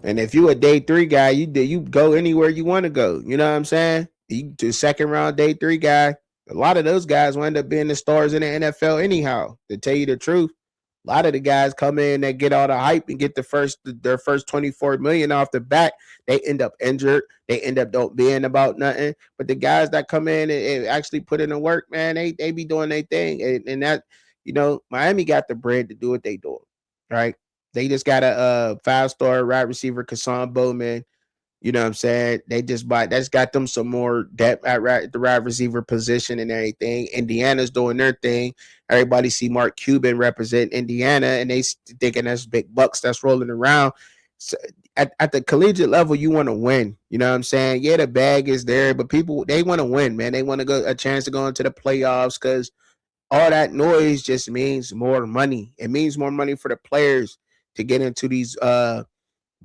A: And if you a day 3 guy, you go anywhere you want to go. You know what I'm saying? You do second round day 3 guy. A lot of those guys will end up being the stars in the NFL anyhow. To tell you the truth, a lot of the guys come in, they get all the hype and get their first 24 million off the bat. They end up injured. They end up don't being about nothing. But the guys that come in and actually put in the work, man, they be doing their thing. And that, you know, Miami got the bread to do what they doing, right? They just got a 5-star wide receiver, Kassan Bowman. You know what I'm saying? That's got them some more depth at the wide receiver position and everything. Indiana's doing their thing. Everybody see Mark Cuban represent Indiana, and they thinking that's big bucks that's rolling around. So at the collegiate level, you want to win. You know what I'm saying? Yeah, the bag is there, but people, they want to win, man. They want to go a chance to go into the playoffs because all that noise just means more money. It means more money for the players to get into these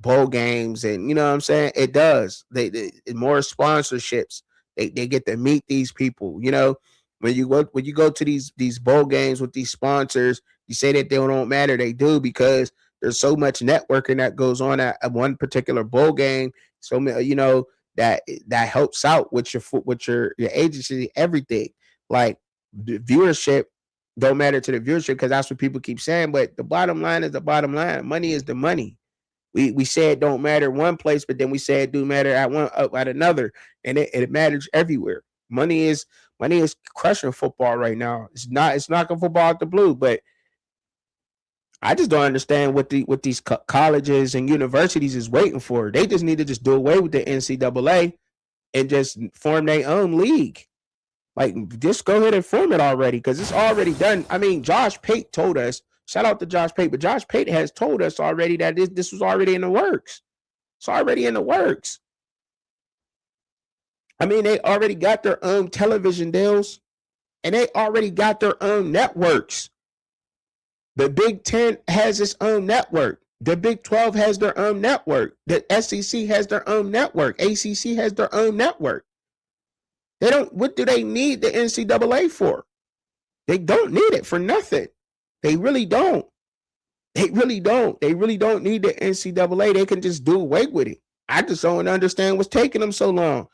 A: bowl games, and you know what I'm saying? It does. They more sponsorships. They get to meet these people. You know, when you go to these bowl games with these sponsors, you say that they don't matter. They do, because there's so much networking that goes on at one particular bowl game. So you know that helps out with your agency, everything. Like the viewership don't matter to the viewership, because that's what people keep saying. But the bottom line is the bottom line. Money is the money. We say it don't matter one place, but then we say it do matter at another, and it matters everywhere. Money is crushing football right now. It's knocking football out the blue, but I just don't understand what these colleges and universities is waiting for. They just need to just do away with the NCAA and just form their own league. Like, just go ahead and form it already, because it's already done. I mean, Josh Pate told us, shout out to Josh Pate, but Josh Pate has told us already that this was already in the works. It's already in the works. I mean, they already got their own television deals, and they already got their own networks. The Big Ten has its own network. The Big 12 has their own network. The SEC has their own network. ACC has their own network. What do they need the NCAA for? They don't need it for nothing. They really don't. They really don't. They really don't need the NCAA. They can just do away with it. I just don't understand what's taking them so long.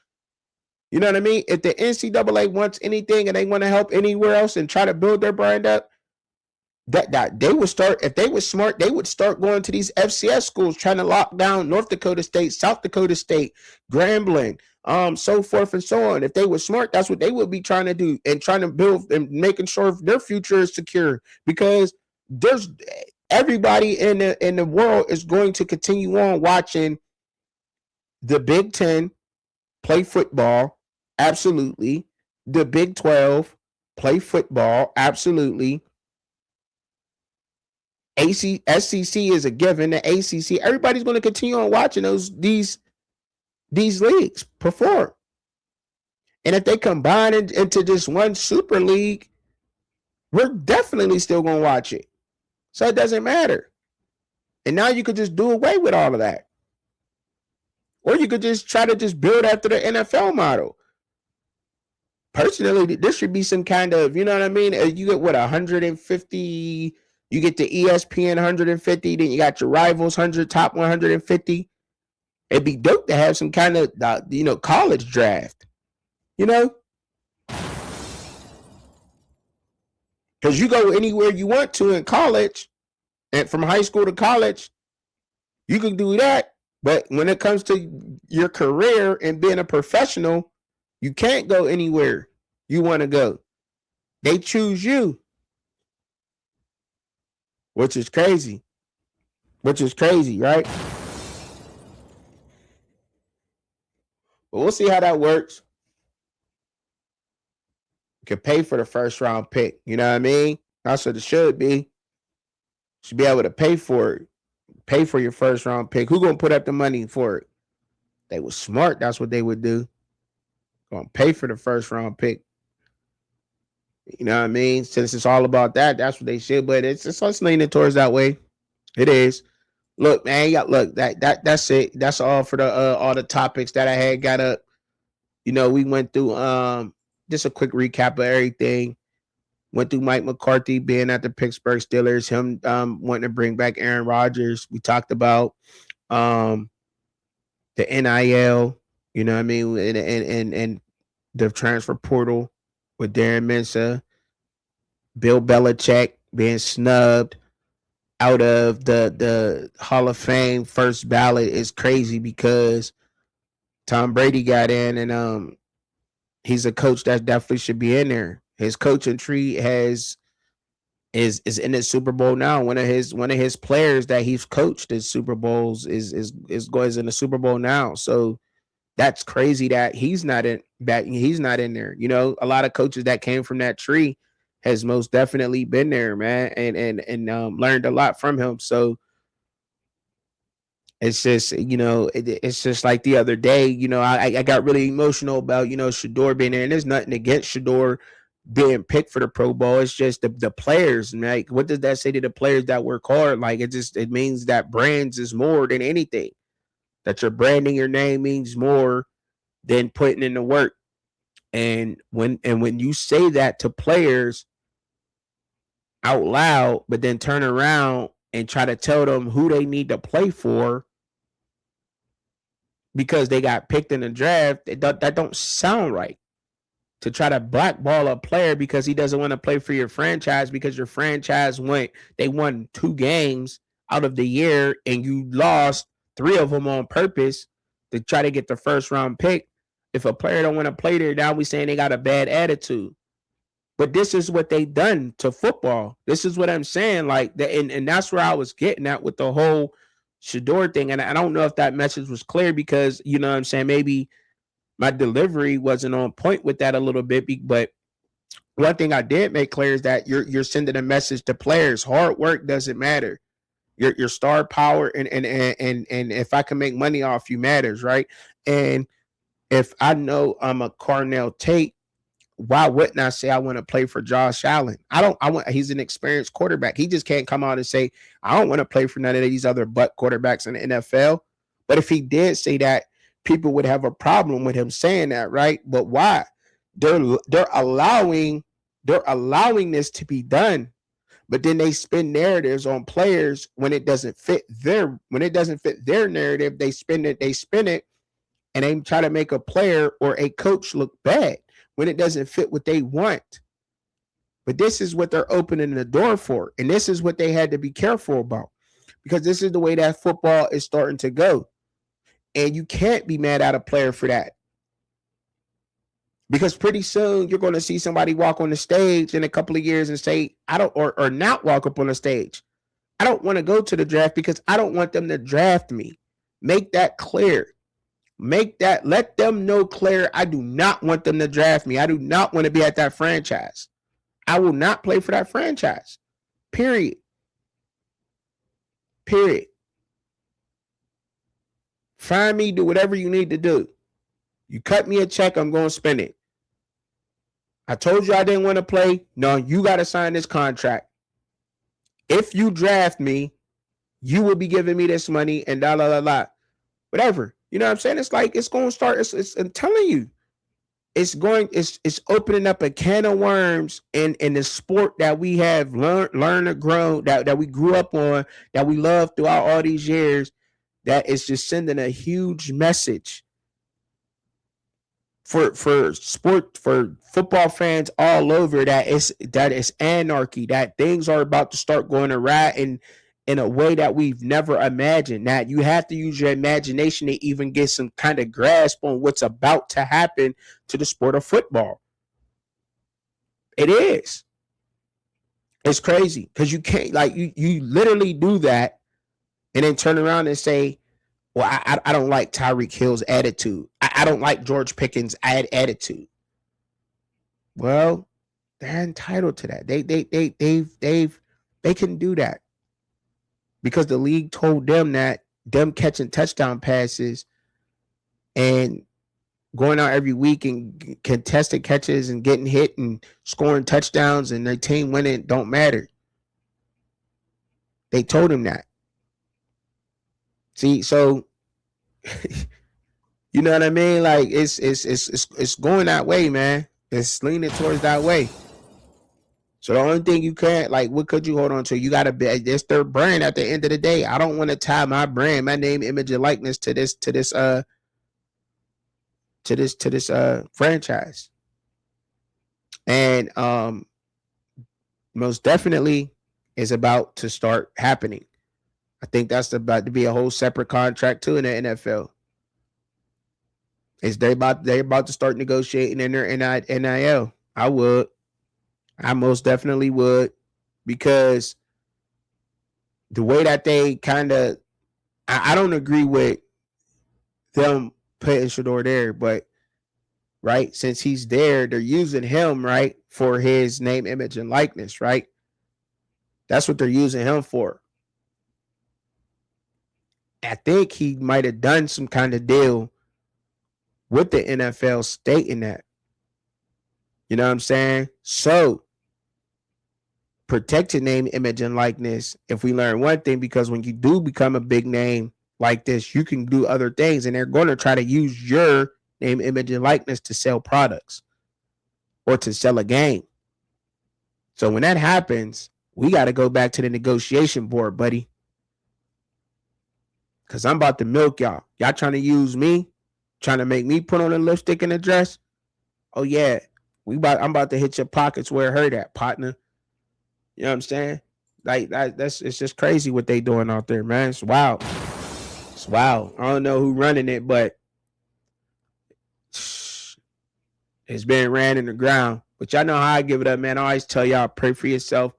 A: You know what I mean? If the NCAA wants anything and they want to help anywhere else and try to build their brand up, that they would start, if they were smart, they would start going to these FCS schools, trying to lock down North Dakota State, South Dakota State, Grambling, so forth and so on. If they were smart, that's what they would be trying to do, and trying to build and making sure their future is secure, because there's everybody in the world is going to continue on watching the Big Ten play football, absolutely. The Big 12 play football, absolutely. SEC is a given. The ACC, everybody's going to continue on watching these leagues perform. And if they combine it into this one super league, we're definitely still going to watch it. So it doesn't matter. And now you could just do away with all of that. Or you could just try to just build after the NFL model. Personally, this should be some kind of, you know what I mean? You get 150, you get the ESPN 150, then you got your rivals 100, top 150. It'd be dope to have some kind of, college draft, because you go anywhere you want to in college, and from high school to college, you can do that. But when it comes to your career and being a professional, you can't go anywhere you want to go. They choose you, which is crazy, right? But we'll see how that works. You can pay for the first round pick. You know what I mean? That's what it should be. Should be able to pay for it. Pay for your first round pick. Who gonna put up the money for it? They were smart. That's what they would do. Gonna pay for the first round pick. You know what I mean? Since it's all about that, that's what they should. But it's leaning towards that way. It is. Look, man. That's it. That's all for the all the topics that I had got up. We went through just a quick recap of everything. Went through Mike McCarthy being at the Pittsburgh Steelers, him wanting to bring back Aaron Rodgers. We talked about the NIL, you know what I mean, and the transfer portal with Darren Mensah, Bill Belichick being snubbed out of the Hall of Fame first ballot is crazy, because Tom Brady got in, and he's a coach that definitely should be in there. His coaching tree is in the Super Bowl now. One of his players that he's coached in Super Bowls is in the Super Bowl now. So that's crazy that he's not in there. A lot of coaches that came from that tree has most definitely been there, man, and learned a lot from him. So it's just, it's just like the other day, I got really emotional about, Shedeur being there, and there's nothing against Shedeur being picked for the Pro Bowl. It's just the players, like, what does that say to the players that work hard? Like, it means that brands is more than anything. that your branding your name means more than putting in the work. And when you say that to players out loud, but then turn around and try to tell them who they need to play for because they got picked in the draft, that don't sound right. To try to blackball a player because he doesn't want to play for your franchise because your franchise won 2 games out of the year and you lost 3 of them on purpose to try to get the first round pick. If a player don't want to play there, now we saying they got a bad attitude. But this is what they done to football. This is what I'm saying. Like, and that's where I was getting at with the whole Shedeur thing. And I don't know if that message was clear because, you know what I'm saying, maybe my delivery wasn't on point with that a little bit. But one thing I did make clear is that you're sending a message to players. Hard work doesn't matter. Your star power and if I can make money off you matters, right? And if I know I'm a Carnell Tate, why wouldn't I say I want to play for Josh Allen? He's an experienced quarterback. He just can't come out and say, I don't want to play for none of these other butt quarterbacks in the NFL. But if he did say that, people would have a problem with him saying that, right? But why? They're allowing this to be done. But then they spin narratives on players when it doesn't fit their narrative, they spin it, and they try to make a player or a coach look bad when it doesn't fit what they want. But this is what they're opening the door for. And this is what they had to be careful about. Because this is the way that football is starting to go. And you can't be mad at a player for that. Because pretty soon you're going to see somebody walk on the stage in a couple of years and say, or not walk up on the stage. I don't want to go to the draft because I don't want them to draft me. Make that clear. Let them know clear. I do not want them to draft me. I do not want to be at that franchise. I will not play for that franchise. Period. Find me, do whatever you need to do. You cut me a check, I'm going to spend it. I told you I didn't want to play. No, you got to sign this contract. If you draft me, you will be giving me this money and whatever. You know what I'm saying? It's like it's going to start. I'm telling you, it's opening up a can of worms in the sport that we have learned to grow, that we grew up on, that we love throughout all these years. That is just sending a huge message for football fans all over that it's anarchy, that things are about to start going awry in a way that we've never imagined. That you have to use your imagination to even get some kind of grasp on what's about to happen to the sport of football. It is. It's crazy because you can't, like, you literally do that and then turn around and say, well, I don't like Tyreek Hill's attitude. I don't like George Pickens' attitude. Well, they're entitled to that. They can do that because the league told them that them catching touchdown passes and going out every week and contested catches and getting hit and scoring touchdowns and their team winning don't matter. They told him that. See, so you know what I mean? Like it's going that way, man. It's leaning towards that way. So the only thing you can't, like, what could you hold on to? You gotta be, it's their brand at the end of the day. I don't want to tie my brand, my name, image, and likeness to this franchise. And most definitely is about to start happening. I think that's about to be a whole separate contract too in the NFL. They're about to start negotiating in their NIL. I most definitely would, because the way that they kind of, I don't agree with them putting Shedeur there, but right, since he's there, they're using him, right, for his name, image, and likeness, right? That's what they're using him for. I think he might have done some kind of deal with the NFL stating that. You know what I'm saying? So protect your name, image, and likeness. If we learn one thing, because when you do become a big name like this, you can do other things, and they're going to try to use your name, image, and likeness to sell products or to sell a game. So when that happens, we got to go back to the negotiation board, buddy. Because I'm about to milk y'all. Y'all trying to use me, trying to make me put on a lipstick and a dress. Oh, yeah. I'm about to hit your pockets where it hurt at, partner. You know what I'm saying? Like it's just crazy what they doing out there, man. It's wild. It's wild. I don't know who running it, but it's being ran in the ground. But y'all know how I give it up, man. I always tell y'all, pray for yourself,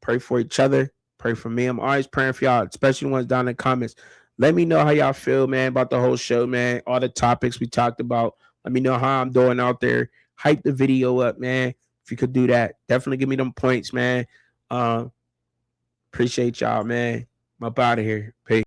A: pray for each other, pray for me. I'm always praying for y'all, especially the ones down in the comments. Let me know how y'all feel, man, about the whole show, man. All the topics we talked about. Let me know how I'm doing out there. Hype the video up, man. If you could do that, definitely give me them points, man. Appreciate y'all, man. I'm up out of here. Peace.